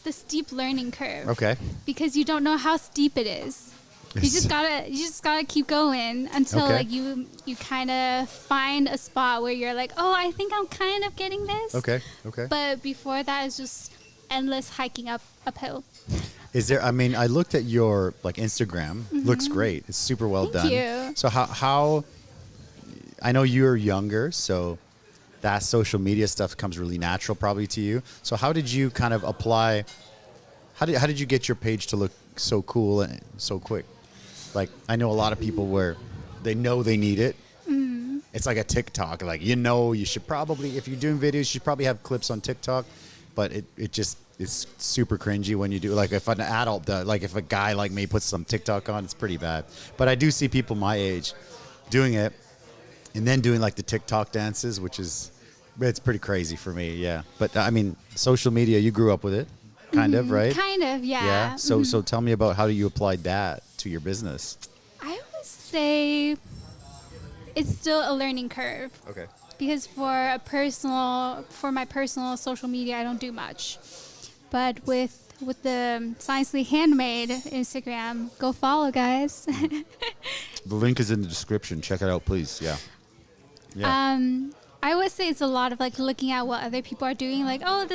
the steep learning curve. Okay. Because you don't know how steep it is. You just gotta keep going until like you kind of find a spot where you're like, oh, I think I'm kind of getting this. Okay. But before that is just endless hiking uphill. Is there? I mean, I looked at your Instagram. Looks great. It's super well done. Thank you. So how? I know you're younger, so that social media stuff comes really natural probably to you. So how did you kind of apply? How did you get your page to look so cool and so quick? Like, I know a lot of people where they know they need it. It's like a TikTok. Like, you should probably, if you're doing videos, you should probably have clips on TikTok. But it's super cringy when you do. Like, if an adult does, like if a guy like me puts some TikTok on, it's pretty bad. But I do see people my age doing it and then doing like the TikTok dances, it's pretty crazy for me. Yeah. But I mean, social media, you grew up with it. Kind of, right? Kind of, yeah. Yeah. So tell me about how you applied that to your business. I would say it's still a learning curve. Okay. Because for my personal social media, I don't do much. But with the Sciencely Handmade Instagram, go follow, guys. The link is in the description. Check it out, please. Yeah. I would say it's a lot of like looking at what other people are doing. Like, oh,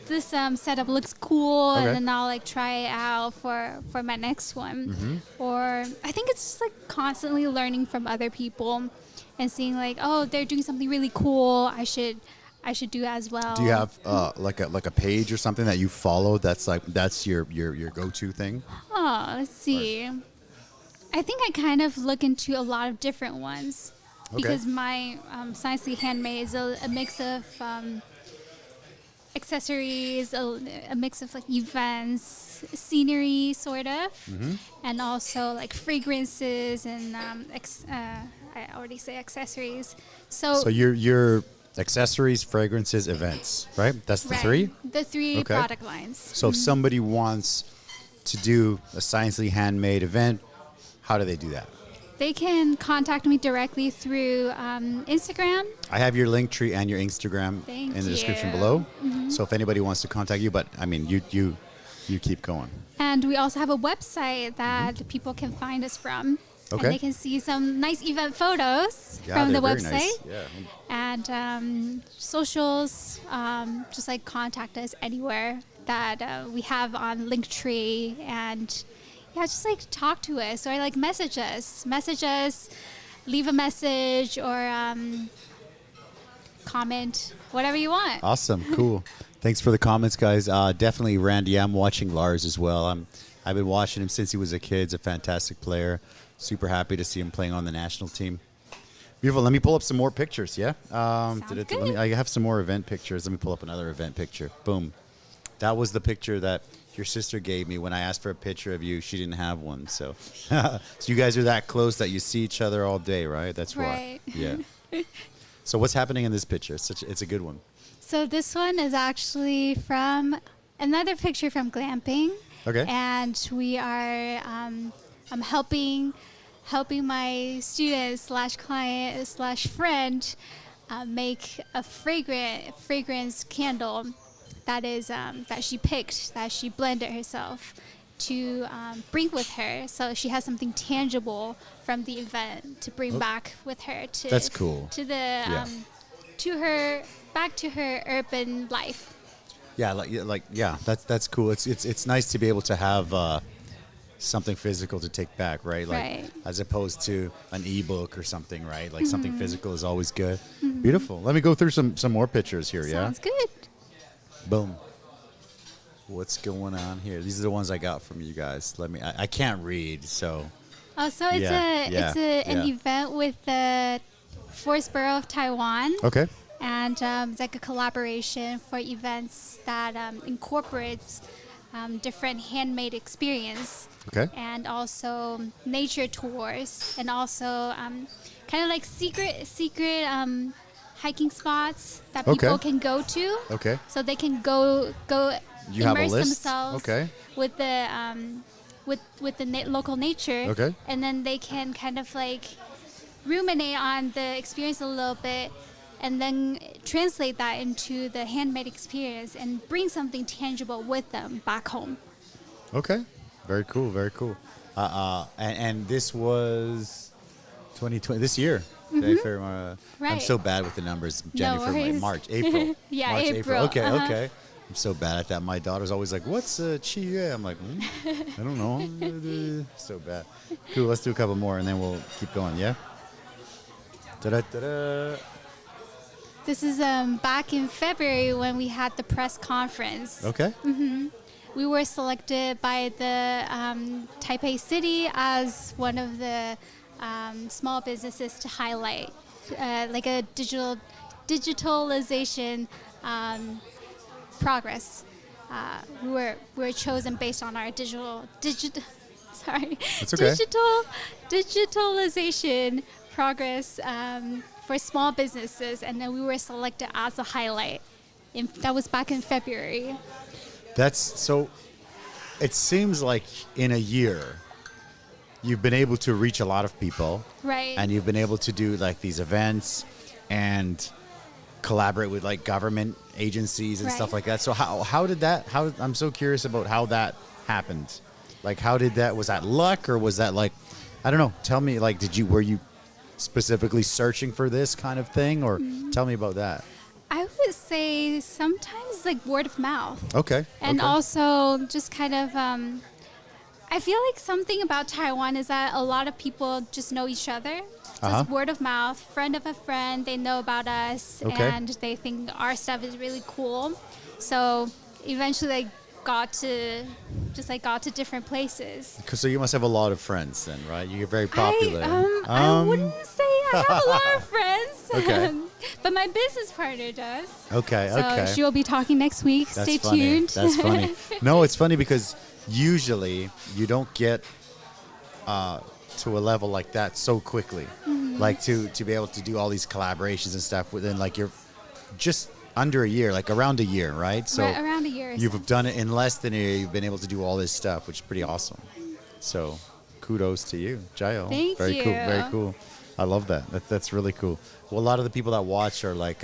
this setup looks cool, Okay. and then I'll like try it out for my next one. Or I think it's just like constantly learning from other people and seeing like, oh, they're doing something really cool. I should do as well. Do you have like a page or something that you follow that's your go-to thing? Oh, let's see. I think I kind of look into a lot of different ones because my Sciencely Handmade is a mix of accessories, a mix of like events, scenery sort of, and also like fragrances and I already say accessories. So your accessories, fragrances, events, right? That's the three? The three product lines. So if somebody wants to do a Sciencely Handmade event, how do they do that? They can contact me directly through Instagram. I have your link tree and your Instagram in the description below. So if anybody wants to contact you, but I mean, you keep going. And we also have a website that people can find us from. Okay. And they can see some nice event photos from the website. And socials, just like contact us anywhere that we have on Linktree. And yeah, just like talk to us or like message us, leave a message or comment, whatever you want. Awesome. Cool. Thanks for the comments, guys. Definitely Randy. I'm watching Lars as well. I've been watching him since he was a kid. He's a fantastic player. Super happy to see him playing on the national team. Beautiful. Let me pull up some more pictures, yeah? Good. I have some more event pictures. Let me pull up another event picture. Boom. That was the picture that your sister gave me when I asked for a picture of you. She didn't have one. So so you guys are that close that you see each other all day, right? That's why. Yeah. So what's happening in this picture? It's a good one. So this one is actually from another picture from glamping. Okay. And we are I'm helping my student / client / friend make a fragrance candle that is that she picked, that she blended herself to bring with her, so she has something tangible from the event to bring back with her to. That's cool. To the to her back to her urban life. Yeah, that's cool. It's nice to be able to have something physical to take back, right? Like as opposed to an ebook or something, right? Like something physical is always good. Beautiful. Let me go through some more pictures here. Sounds good. Boom. What's going on here? These are the ones I got from you guys. I can't read, so. Oh, so it's an event with the Forest Borough of Taiwan. Okay. And it's like a collaboration for events that incorporates different handmade experience. Okay. And also nature tours, and also kind of like secret hiking spots that people can go to. Okay. So they can go you have a immerse list? themselves with the with the local nature. Okay. And then they can kind of like ruminate on the experience a little bit, and then translate that into the handmade experience and bring something tangible with them back home. Okay. Very cool. Very cool. And this was 2020, this year. Right. I'm so bad with the numbers. January, March, April. March, April. Okay. I'm so bad at that. My daughter's always like, what's Chi? I'm like, I don't know. So bad. Cool. Let's do a couple more and then we'll keep going. Yeah. Ta-da-ta-da. This is back in February when we had the press conference. Okay. We were selected by the Taipei City as one of the small businesses to highlight, like a digitalization progress. We were chosen based on our digitalization progress for small businesses, and then we were selected as a highlight. That was back in February. That's so. It seems like in a year, you've been able to reach a lot of people, right? And you've been able to do like these events and collaborate with like government agencies and stuff like that. So how did that? I'm so curious about how that happened. Like, how did that? Was that luck, or was that like, I don't know. Tell me, like, were you specifically searching for this kind of thing, or tell me about that? I would say sometimes it's like word of mouth. Okay. And okay. also just kind of, I feel like something about Taiwan is that a lot of people just know each other. Just word of mouth, friend of a friend, they know about us, and they think our stuff is really cool. So eventually I got to different places. So you must have a lot of friends then, right? You're very popular. I wouldn't say I have a lot of friends. Okay. But my business partner does. Okay, so okay. she will be talking next week. That's Stay funny. tuned. That's funny. No, it's funny because usually you don't get to a level like that so quickly. Like to be able to do all these collaborations and stuff within like you're just under a year, like around a year, right? So right, around a year. You've done it in less than a year. You've been able to do all this stuff, which is pretty awesome. So kudos to you, Jayo. Thank very you. Cool, very cool. I love that. That's really cool. Well, a lot of the people that watch are like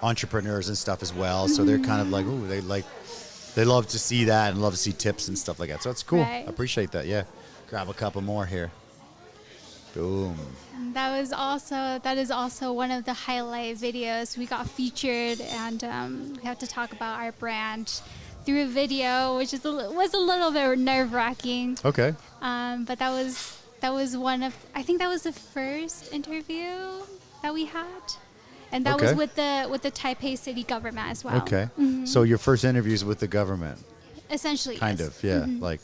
entrepreneurs and stuff as well. So they're kind of like, ooh, they love to see that and love to see tips and stuff like that. So it's cool. Right. I appreciate that. Yeah. Grab a couple more here. Boom. That is also one of the highlight videos. We got featured, and we have to talk about our brand through a video, which was a little bit nerve-wracking. Okay. But that was one of, I think that was the first interview that we had, and that was with the Taipei city government as well. Okay. So your first interviews with the government. Essentially. Kind yes. of. Yeah. Like.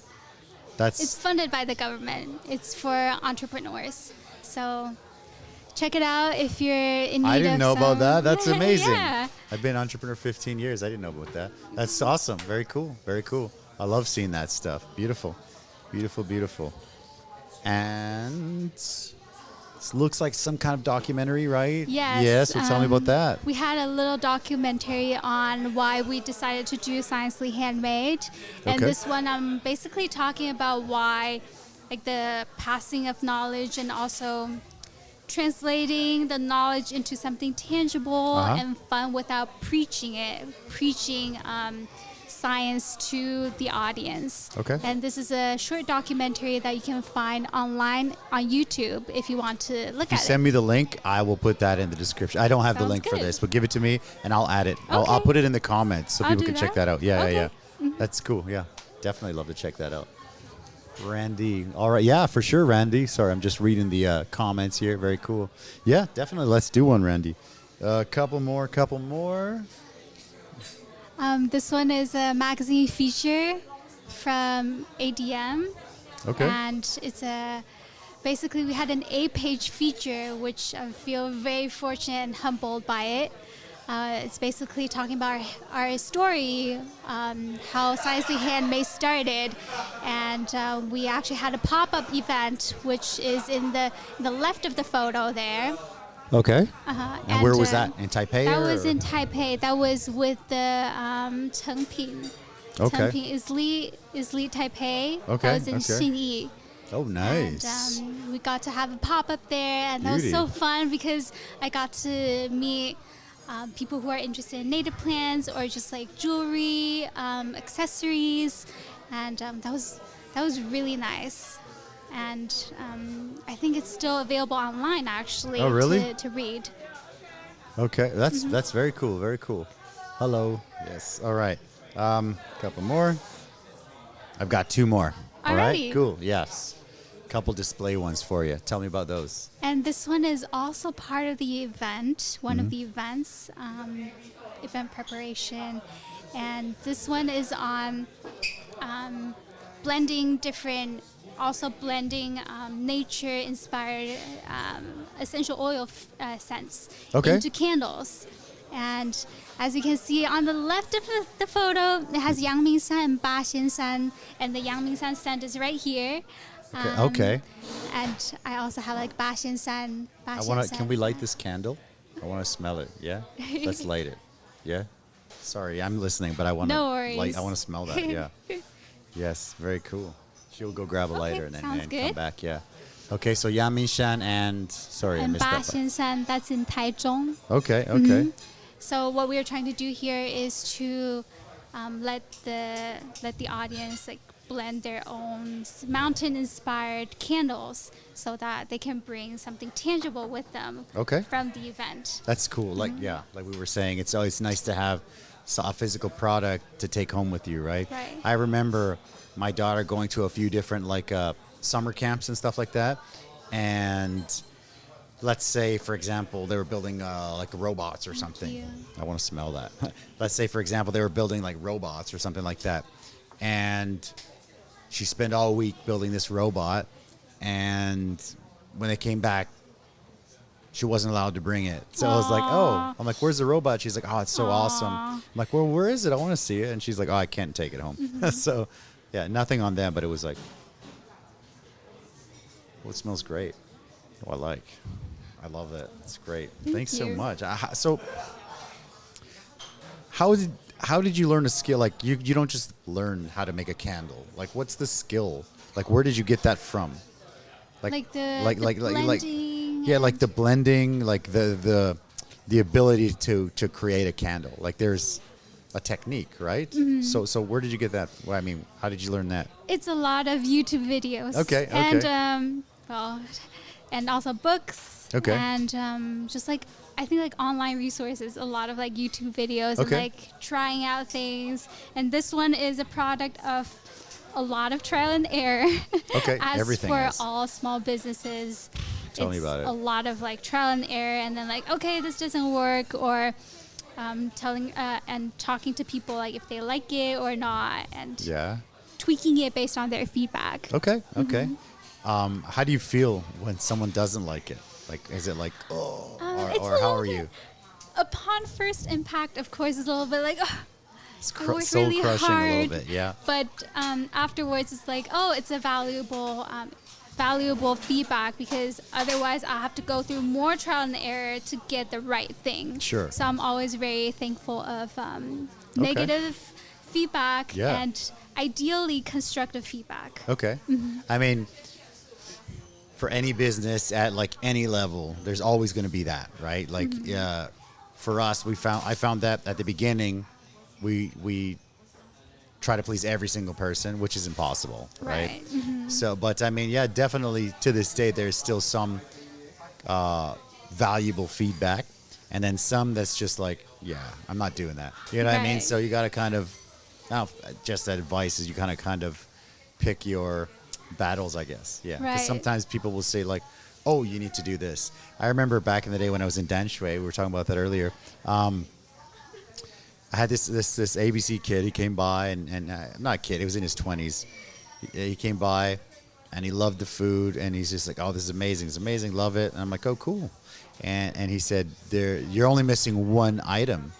It's funded by the government. It's for entrepreneurs. So check it out if you're in need of I didn't know about that. That's amazing. Yeah. I've been an entrepreneur 15 years. I didn't know about that. That's awesome. Very cool. Very cool. I love seeing that stuff. Beautiful. Beautiful, beautiful. And it looks like some kind of documentary, right? Yes. Yes. So tell me about that. We had a little documentary on why we decided to do Sciencely Handmade. And this one, I'm basically talking about why, like the passing of knowledge and also translating the knowledge into something tangible and fun without preaching science to the audience. Okay. And this is a short documentary that you can find online on YouTube if you want to look at it. If you send me the link, I will put that in the description. I don't have the Sounds link for good. this, but give it to me and I'll add it. I'll put it in the comments so I'll people do can check that. that out. Yeah, Okay. yeah. That's cool. Yeah. Definitely love to check that out. Randy. All right. Yeah, for sure, Randy. Sorry, I'm just reading the comments here. Very cool. Yeah, definitely. Let's do one, Randy. Couple more. This one is a magazine feature from ADM. Okay. And it's basically we had an 8-page feature, which I feel very fortunate and humbled by it. It's basically talking about our story, how Sciencely Handmade started, and we actually had a pop-up event, which is in the left of the photo there. Okay. And where was that? In Taipei? That was in Taipei. That was with the Chen. Okay. Chen is Li Taipei. Okay. That was in Xinyi. Oh, nice. And we got to have a pop-up there, and that was so fun because I got to meet people who are interested in native plants or just like jewelry, accessories, and that was really nice. And I think it's still available online actually. Oh, really? To read. Okay, that's very cool. Very cool. Hello. Yes. All right. Couple more. I've got 2 more. All right. Alrighty. Cool. Yes. Couple display ones for you. Tell me about those. And this one is also part of the event, one of the events, event preparation. And this one is on blending nature-inspired essential oil scents into candles. And as you can see on the left of the photo, it has Yangmingshan and Baxianshan, and the Yangmingshan scent is right here. Okay. And I also have like Baxianshan. Can we light this candle? I want to smell it. Yeah? Let's light it. Yeah? Sorry, I'm listening, but I want I want to smell that. Yeah. Yes, very cool. She'll go grab a lighter and then come back. Yeah. Okay, so Yangmingshan and I missed that. Baxianshan, that's in Taichung. Okay, okay. So what we are trying to do here is to let the audience like blend their own mountain-inspired candles so that they can bring something tangible with them from the event. That's cool. Like we were saying, it's always nice to have a physical product to take home with you, right? Right. I remember my daughter going to a few different like summer camps and stuff like that, and let's say, for example, they were building like robots or something. Yeah. I want to smell that. Let's say, for example, they were building like robots or something like that, and she spent all week building this robot, and when they came back, she wasn't allowed to bring it. So I was like, oh, I'm like, where's the robot? She's like, oh, it's so awesome. I'm like, well, where is it? I want to see it. And she's like, oh, I can't take it home. So, yeah, nothing on them, but it was like, well, it smells great. Oh, I love it. It's great. Thanks so much. So, how did you learn a skill? Like, you don't just learn how to make a candle. Like, what's the skill? Like, where did you get that from? Like the blending. Yeah, like the blending, like the ability to create a candle. Like there's a technique, right? So where did you get that? Well, I mean, how did you learn that? It's a lot of YouTube videos. Okay. And and also books. Okay. And just like I think like online resources, a lot of like YouTube videos and like trying out things. And this one is a product of a lot of trial and error. Okay. As Everything for is. all small businesses. Tell me about it. A lot of like trial and error, and then like, okay, this doesn't work, or telling and talking to people like if they like it or not, and tweaking it based on their feedback. Okay. How do you feel when someone doesn't like it? Like, is it like, or how are you? Upon first impact, of course, it's a little bit like, It's soul really crushing hard, a little bit, yeah. But afterwards, it's like, oh, it's a valuable feedback, because otherwise I have to go through more trial and error to get the right thing. Sure. So I'm always very thankful of negative feedback and ideally constructive feedback. Okay. I mean, for any business at like any level, there's always going to be that, right? Like, for us, I found that at the beginning, we try to please every single person, which is impossible, right? So, but I mean, yeah, definitely to this day, there's still some valuable feedback, and then some that's just like, yeah, I'm not doing that. You know what I mean? So you got to kind of, just that advice is you kind of pick your battles, I guess. Yeah. Because sometimes people will say like, oh, you need to do this. I remember back in the day when I was in Danshui, we were talking about that earlier. I had this ABC kid. He came by and not a kid. He was in his 20s. He came by, and he loved the food, and he's just like, "Oh, this is amazing! It's amazing! Love it!" And I'm like, "Oh, cool." And he said, "You're only missing one item,"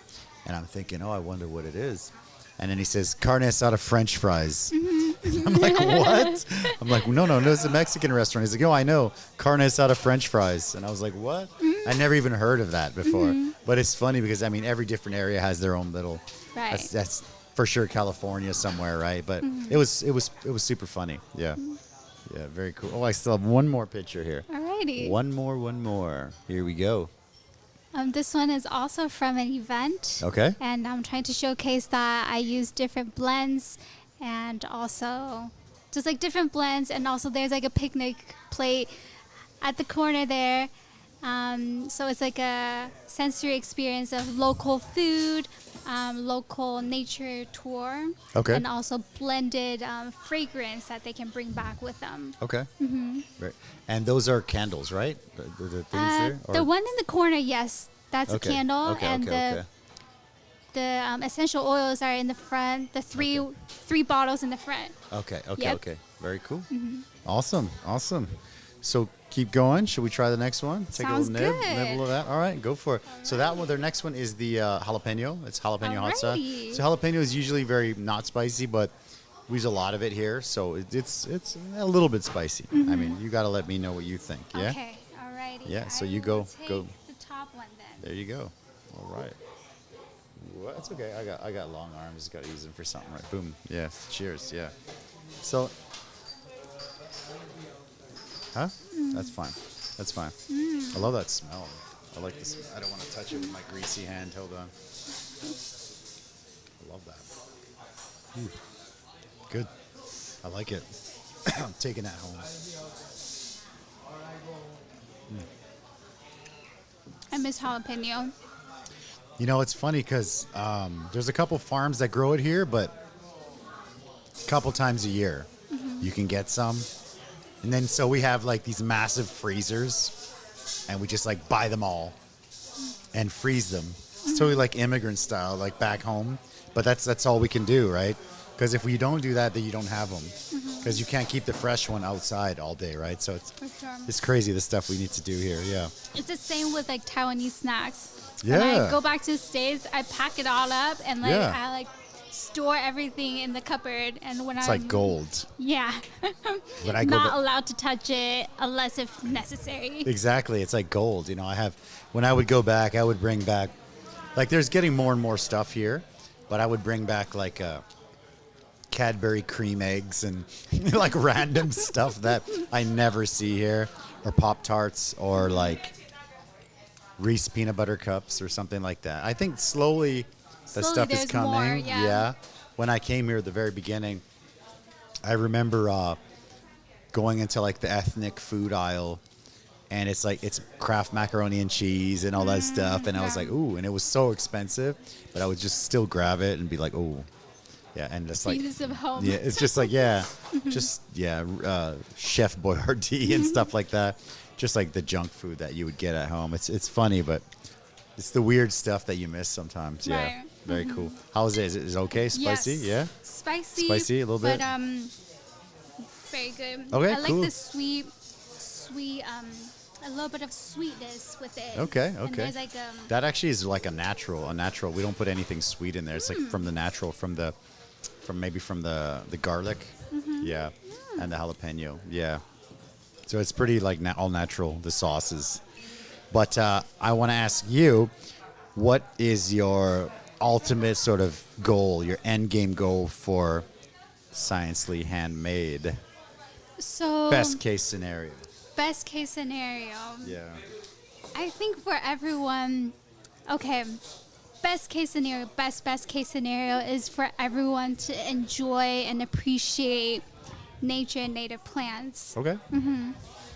and I'm thinking, "Oh, I wonder what it is." And then he says, "Carne asada French fries." I'm like, "What?" I'm like, "No, it's a Mexican restaurant." He's like, "Oh, I know, carne asada French fries." And I was like, "What?" I never even heard of that before. But it's funny because I mean, every different area has their own little. That's for sure California somewhere, right? But it was super funny. Yeah, yeah, very cool. Oh, I still have one more picture here. Alrighty. One more. Here we go. This one is also from an event. Okay. And I'm trying to showcase that I use different blends, and also just like different blends, and also there's like a picnic plate at the corner there. So it's like a sensory experience of local food, local nature tour, and also blended fragrance that they can bring back with them. Okay. Right. And those are candles, right? The things there? The one in the corner, yes, that's a candle, and the essential oils are in the front. The three bottles in the front. Okay. Very cool. Awesome. So keep going. Should we try the next one? Take Sounds a little nibble of that. All right, go for it. So that one, their next one is the jalapeno. It's jalapeno hot sauce. So jalapeno is usually very not spicy, but we use a lot of it here, so it's a little bit spicy. I mean, you got to let me know what you think. Yeah. Okay. All righty. Yeah. So you go. The top one then. There you go. All right. Well, that's okay. I got long arms. Got to use them for something, right? Boom. Yeah. Cheers. Yeah. So. Huh? That's fine. I love that smell. I like this. I don't want to touch it with my greasy hand. Hold on. I love that. Good. I like it. I'm taking that home. I miss jalapeno. You know, it's funny because there's a couple farms that grow it here, but a couple times a year you can get some. And then so we have like these massive freezers and we just like buy them all and freeze them. It's totally like immigrant style, like back home. But that's all we can do, right? Because if we don't do that, then you don't have them. Because you can't keep the fresh one outside all day, right? So it's crazy the stuff we need to do here, yeah. It's the same with like Taiwanese snacks. Yeah. When I go back to the States, I pack it all up and like Yeah. I like store everything in the cupboard. And when It's like gold. Yeah. When I go Not allowed to touch it unless if necessary. Exactly. It's like gold. You know, when I would go back, I would bring back, like there's getting more and more stuff here, but I would bring back like Cadbury cream eggs and like random stuff that I never see here, or Pop-Tarts, or like Reese peanut butter cups or something like that. I think slowly the stuff is there's coming. more, yeah. When I came here at the very beginning, I remember going into like the ethnic food aisle, and it's like it's Kraft macaroni and cheese and all that stuff, and I was like, ooh, and it was so expensive, but I would just still grab it and be like, ooh, yeah, and it's like, Pieces of home. yeah, it's just like Chef Boyardee and stuff like that, just like the junk food that you would get at home. It's funny, but it's the weird stuff that you miss sometimes. Yeah, Right. very cool. How is it? Is it okay? Spicy? Yes. Yeah. Spicy A little bit? But very good. Okay, I like cool. the sweet, a little bit of sweetness with it. Okay. And there's like That actually is like a natural. We don't put anything sweet in there. It's like from the natural, from the garlic, yeah, and the jalapeno, yeah. So it's pretty like all natural, the sauces. But I want to ask you, what is your ultimate sort of goal, your end game goal for Sciencely Handmade? so Best case scenario. Best case scenario. Yeah. I think for everyone, okay, best case case scenario is for everyone to enjoy and appreciate nature and native plants. Okay.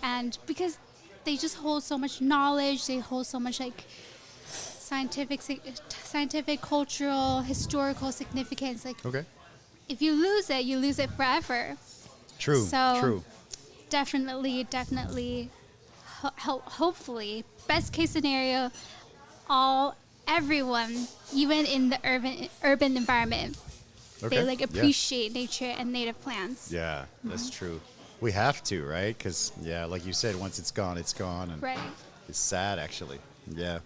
And because they just hold so much knowledge, they hold so much like scientific, cultural, historical significance. Like Okay. if you lose it forever. True. So True. definitely, hopefully, best case scenario, everyone, even in the urban environment, Okay. they like Yeah. appreciate nature and native plants. Yeah, that's true. We have to, right? Because, yeah, like you said, once it's gone, and Right. it's sad, actually. Yeah.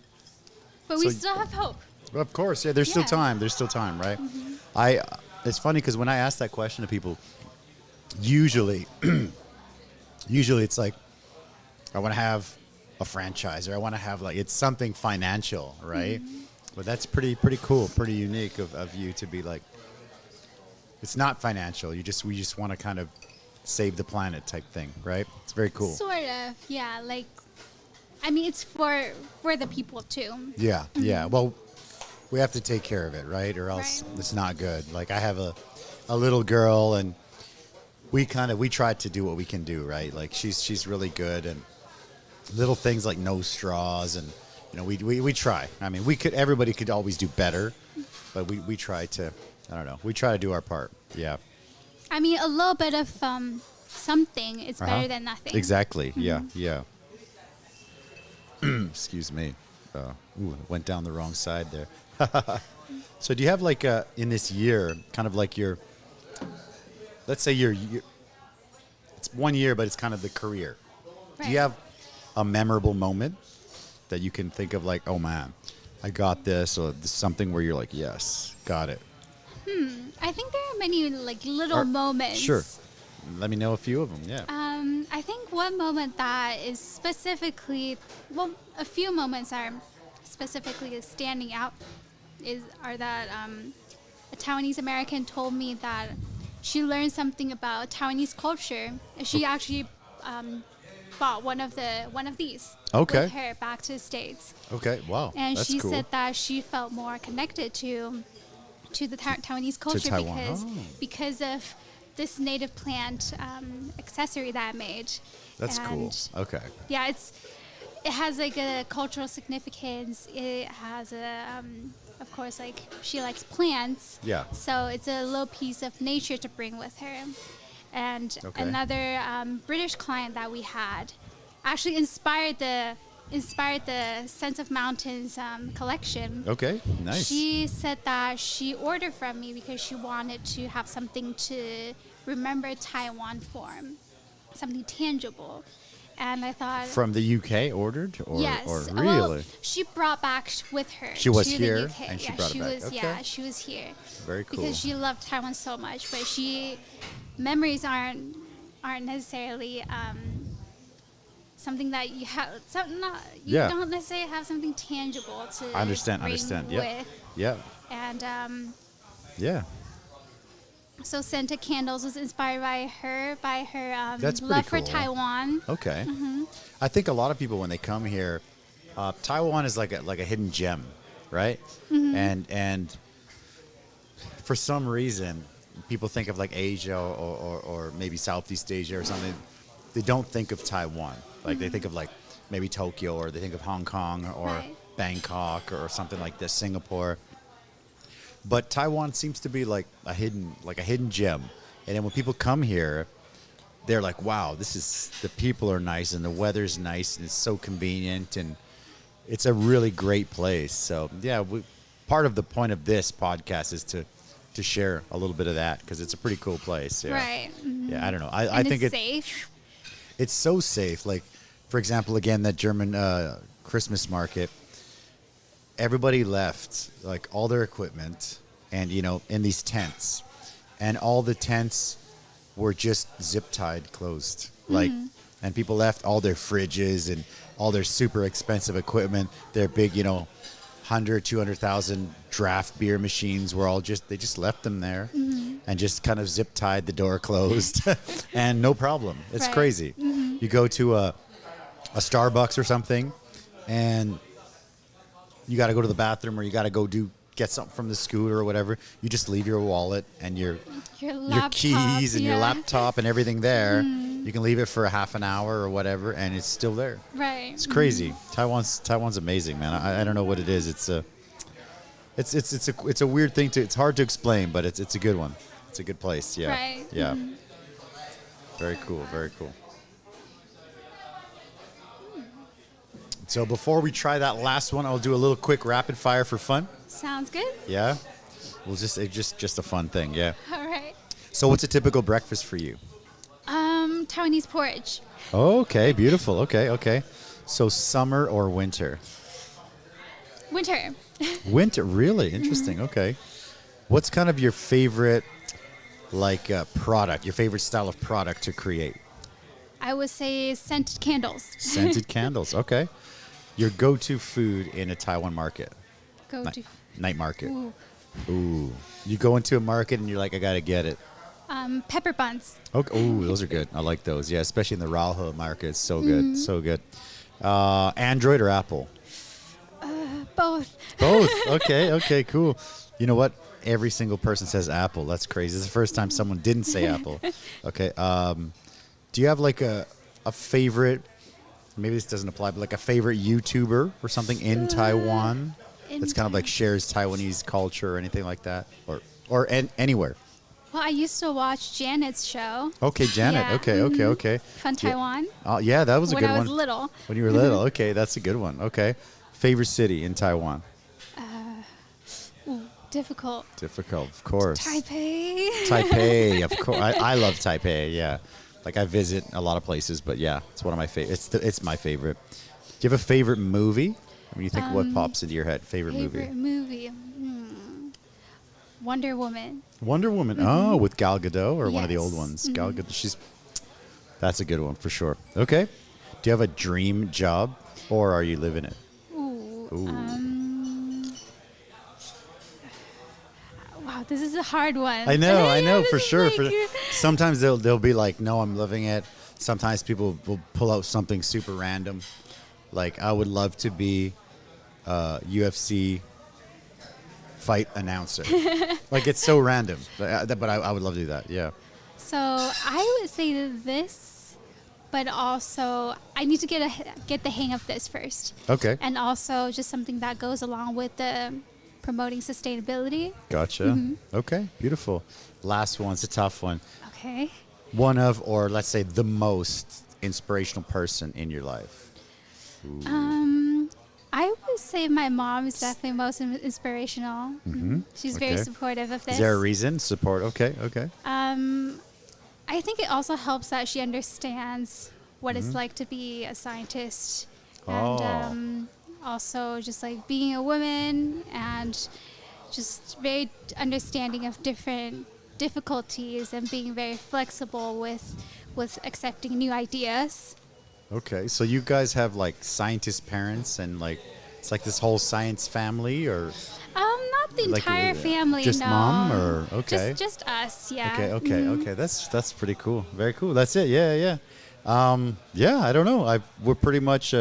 But we So- still have hope. Well, of course, yeah. There's still Yeah. time. There's still time, right? It's funny because when I ask that question to people, usually it's like, I want to have a franchise, or I want to have like, it's something financial, right? But that's pretty cool, pretty unique of you to be like, it's not financial. We just want to kind of save the planet type thing, right? It's very cool. Sort of, yeah. Like, I mean, it's for the people too. Yeah, yeah. Well, we have to take care of it, right? Or else Right. it's not good. Like I have a little girl, and we try to do what we can do, right? Like she's really good, and little things like no straws, and we try. I mean, everybody could always do better, but we try to. I don't know. We try to do our part. Yeah. I mean, a little bit of something is better than nothing. Exactly. Yeah. Yeah. Excuse me. Went down the wrong side there. So do you have like in this year, kind of like let's say it's 1 year, but it's kind of the career. Do you Right. have a memorable moment that you can think of, like, oh man, I got this, or something where you're like, yes, got it? I think there are many like little moments. Sure. Let me know a few of them. Yeah. I think one moment that is a few moments are specifically standing out are that a Taiwanese American told me that she learned something about Taiwanese culture. She actually bought one of these Okay. with her back to the States. Okay. Wow. And That's she cool. said that she felt more connected to the Taiwanese culture Taiwan. because of this native plant accessory that I made. That's cool. And Okay. yeah, it has like a cultural significance. It has a, of course, like she likes plants. Yeah. So it's a little piece of nature to bring with her. And another British client that we had actually inspired the Sense of Mountains collection. Okay, nice. She said that she ordered from me because she wanted to have something to remember Taiwan for, something tangible. And I thought... From the UK ordered? Yes. Or really? Well, she brought back with her She was to here the UK. and she yeah, brought she it back. was, Okay. Yeah, she was here. Very cool. Because she loved Taiwan so much, but memories aren't necessarily something that you have. You don't necessarily have something tangible to. I understand. Yeah. With. Yeah. And yeah. So scented candles was inspired by her That's love pretty for cool. Taiwan. Okay. I think a lot of people when they come here, Taiwan is like a hidden gem, right? And for some reason, people think of like Asia or maybe Southeast Asia or something. They don't think of Taiwan. Like they think of like maybe Tokyo, or they think of Hong Kong or Bangkok or something like this, Singapore. But Taiwan seems to be like a hidden gem. And then when people come here, they're like, wow, the people are nice and the weather's nice and it's so convenient and it's a really great place. So yeah, part of the point of this podcast is to share a little bit of that, because it's a pretty cool place. Yeah. Right. Mm-hmm. Yeah, I don't know. I think it's safe. It's so safe. Like, for example, again, that German Christmas market, everybody left like all their equipment and, in these tents, and all the tents were just zip tied closed. Like, and people left all their fridges and all their super expensive equipment, their big, 100, 200,000 draft beer machines were all they just left them there and just kind of zip tied, the door closed and no problem. It's crazy. You go to a Starbucks or something and you got to go to the bathroom, or you got to get something from the scooter or whatever. You just leave your wallet and your keys and your laptop and everything there. You can leave it for a half an hour or whatever, and it's still there. Right. It's crazy. Taiwan's amazing, man. I don't know what it is. It's a weird thing it's hard to explain, but it's a good one. It's a good place. Yeah. Right. Yeah. Very cool. Very cool. So before we try that last one, I'll do a little quick rapid fire for fun. Sounds good. Yeah. Well, just a fun thing. Yeah. All right. So what's a typical breakfast for you? Taiwanese porridge. Okay, beautiful. Okay. So summer or winter? Winter. Winter, really interesting. Okay. What's kind of your favorite product, your favorite style of product to create? I would say scented candles. Scented candles. Okay. Your go-to food in a Taiwan market? Night market. Ooh. You go into a market and you're like, I got to get it. Pepper buns. Okay. Ooh, those are good. I like those. Yeah, especially in the Rauhe market. It's so good. So good. Android or Apple? Both. Both. Okay, cool. You know what? Every single person says Apple. That's crazy. This is the first time someone didn't say Apple. Okay. Do you have like a favorite, maybe this doesn't apply, but like a favorite YouTuber or something in Taiwan that's kind of like shares Taiwanese culture or anything like that? Or anywhere? Well, I used to watch Janet's show. Okay, Janet. Yeah. Okay. Fun Taiwan. Yeah, that was a good one. When I was little. When you were little. Okay, that's a good one. Okay. Favorite city in Taiwan? Difficult. Difficult, of course. Taipei, of course. I love Taipei, yeah. Like, I visit a lot of places, but yeah, it's one of my favorite. It's my favorite. Do you have a favorite movie? When you think what pops into your head, favorite movie? Wonder Woman. Wonder Woman. Oh, with Gal Gadot, or one of the old ones? Mm-hmm. Gal Gadot. That's a good one for sure. Okay. Do you have a dream job, or are you living it? Wow, this is a hard one. I know for sure. Like, Sometimes they'll be like, no, I'm living it. Sometimes people will pull out something super random. Like, I would love to be a UFC fight announcer. Like, it's so random. But I would love to do that, yeah. So I would say this but also I need to get the hang of this first. Okay. And also just something that goes along with the promoting sustainability. Gotcha. Okay, beautiful. Last one's a tough one. Okay. One of, or let's say the most inspirational person in your life. I would say my mom is definitely most inspirational. She's very supportive of this. Is there a reason? Support. Okay. I think it also helps that she understands what it's like to be a scientist. And also just like being a woman and just very understanding of different difficulties and being very flexible with accepting new ideas. Okay, so you guys have like scientist parents and like it's like this whole science family, or not the entire family. Just no. Mom, or okay, just us. Yeah. Okay. That's pretty cool. Very cool. That's it. Yeah. I don't know. We're pretty much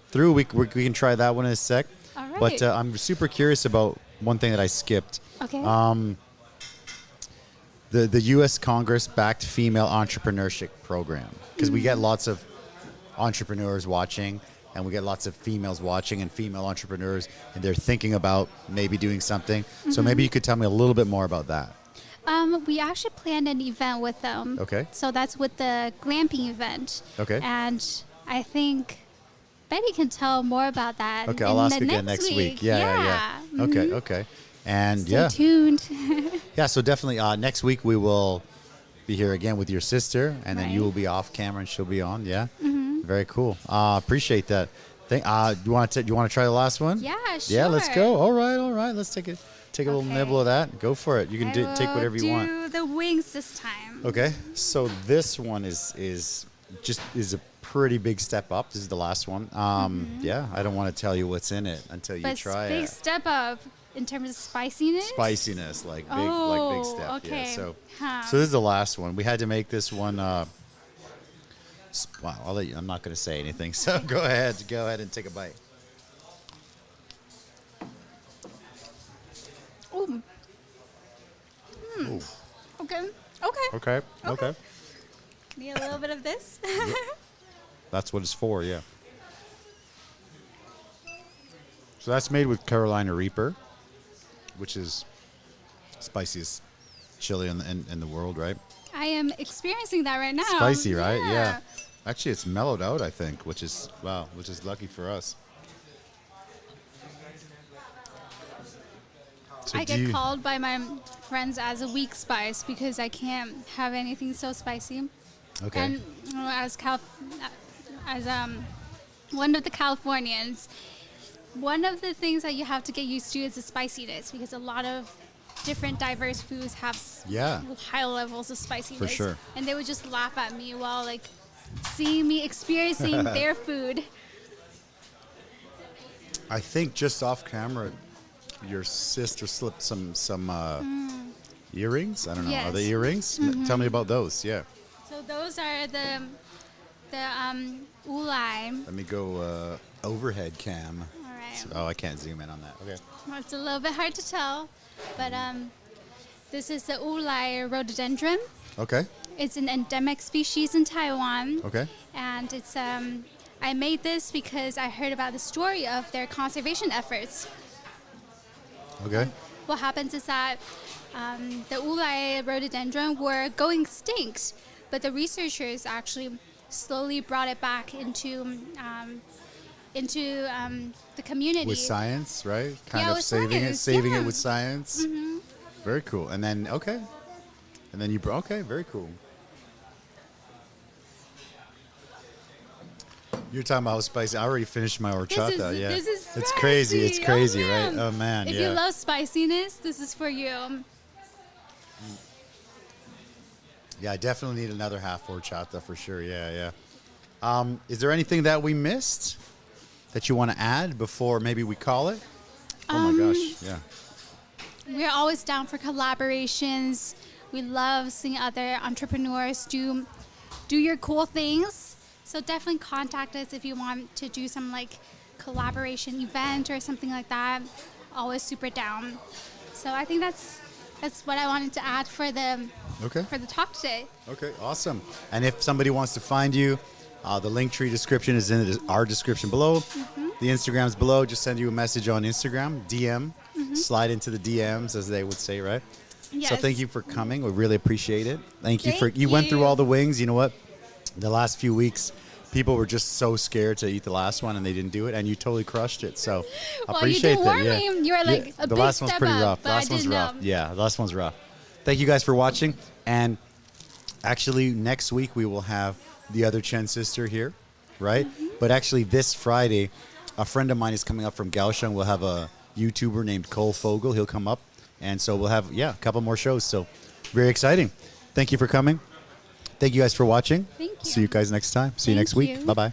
through. We can try that one in a sec. All right. But I'm super curious about one thing that I skipped. Okay. The U.S. Congress-backed female entrepreneurship program, because we get lots of entrepreneurs watching, and we get lots of females watching and female entrepreneurs, and they're thinking about maybe doing something. So maybe you could tell me a little bit more about that. We actually planned an event with them. Okay. So that's with the glamping event. Okay. And I think Betty can tell more about that. Okay, I'll ask again next week. Yeah. Okay. And Stay tuned. Yeah, so definitely next week we will be here again with your sister, and then you will be off camera and she'll be on. Yeah. Very cool. Appreciate that. Do you want to try the last one? Yeah, sure. Yeah, let's go. All right. Let's take a little nibble of that. Go for it. You can take whatever you want. Do the wings this time. Okay. So this one is a pretty big step up. This is the last one. Yeah, I don't want to tell you what's in it until you try it. Big step up in terms of spiciness. Spiciness, like big step. Okay. Yeah. So this is the last one. We had to make this one. Wow, I'll let you. I'm not going to say anything. So go ahead and take a bite. Ooh. Ooh. Okay. Need a little bit of this. That's what it's for. Yeah. So that's made with Carolina Reaper, which is spiciest chili in the world, right? I am experiencing that right now. Spicy, right? Yeah. Actually, it's mellowed out, I think, which is lucky for us. So I get called by my friends as a weak spice because I can't have anything so spicy. Okay. And as one of the Californians, one of the things that you have to get used to is the spiciness, because a lot of different diverse foods have high levels of spiciness. For sure. And they would just laugh at me while like seeing me experiencing their food. I think just off camera, your sister slipped some earrings. I don't know. Yes. Are they earrings? Tell me about those. Yeah. So those are the ulai. Let me go overhead cam. All right. Oh, I can't zoom in on that. Okay. Well, it's a little bit hard to tell, but this is the ulai rhododendron. Okay. It's an endemic species in Taiwan. Okay. And it's I made this because I heard about the story of their conservation efforts. Okay. What happens is that the ulai rhododendron were going extinct, but the researchers actually slowly brought it back into the community. With science, right? With saving science, it with science. Very cool. And then, very cool. You're talking about how spicy. I already finished my horchata. This is it's crazy. It's crazy, man. right? Oh man. If you love spiciness, this is for you. Yeah, I definitely need another half horchata for sure. Yeah. Is there anything that we missed that you want to add before maybe we call it? Oh my gosh. Yeah. We're always down for collaborations. We love seeing other entrepreneurs do your cool things. So definitely contact us if you want to do some like collaboration event or something like that. Always super down. So I think that's what I wanted to add for the talk today. Okay, awesome. And if somebody wants to find you, The link tree description is in our description below. The Instagram's below. Just send you a message on Instagram, DM. Slide into the DMs, as they would say, right? Yes. So thank you for coming. We really appreciate it. Thank you Thank you went through you. all the wings. You know what? The last few weeks, people were just so scared to eat the last one, and they didn't do it, and you totally crushed it. So I appreciate you did warn me. You were like a the big last one's step pretty up, rough. The but last I one's didn't rough. know. Yeah, the last one's rough. Thank you guys for watching. And actually, next week we will have the other Chen sister here, right? But actually, this Friday, a friend of mine is coming up from Kaohsiung. We'll have a YouTuber named Cole Fogel. He'll come up. And so we'll have, a couple more shows. So very exciting. Thank you for coming. Thank you guys for watching. Thank you. See you guys next time. See you Thank next week. you. Bye-bye.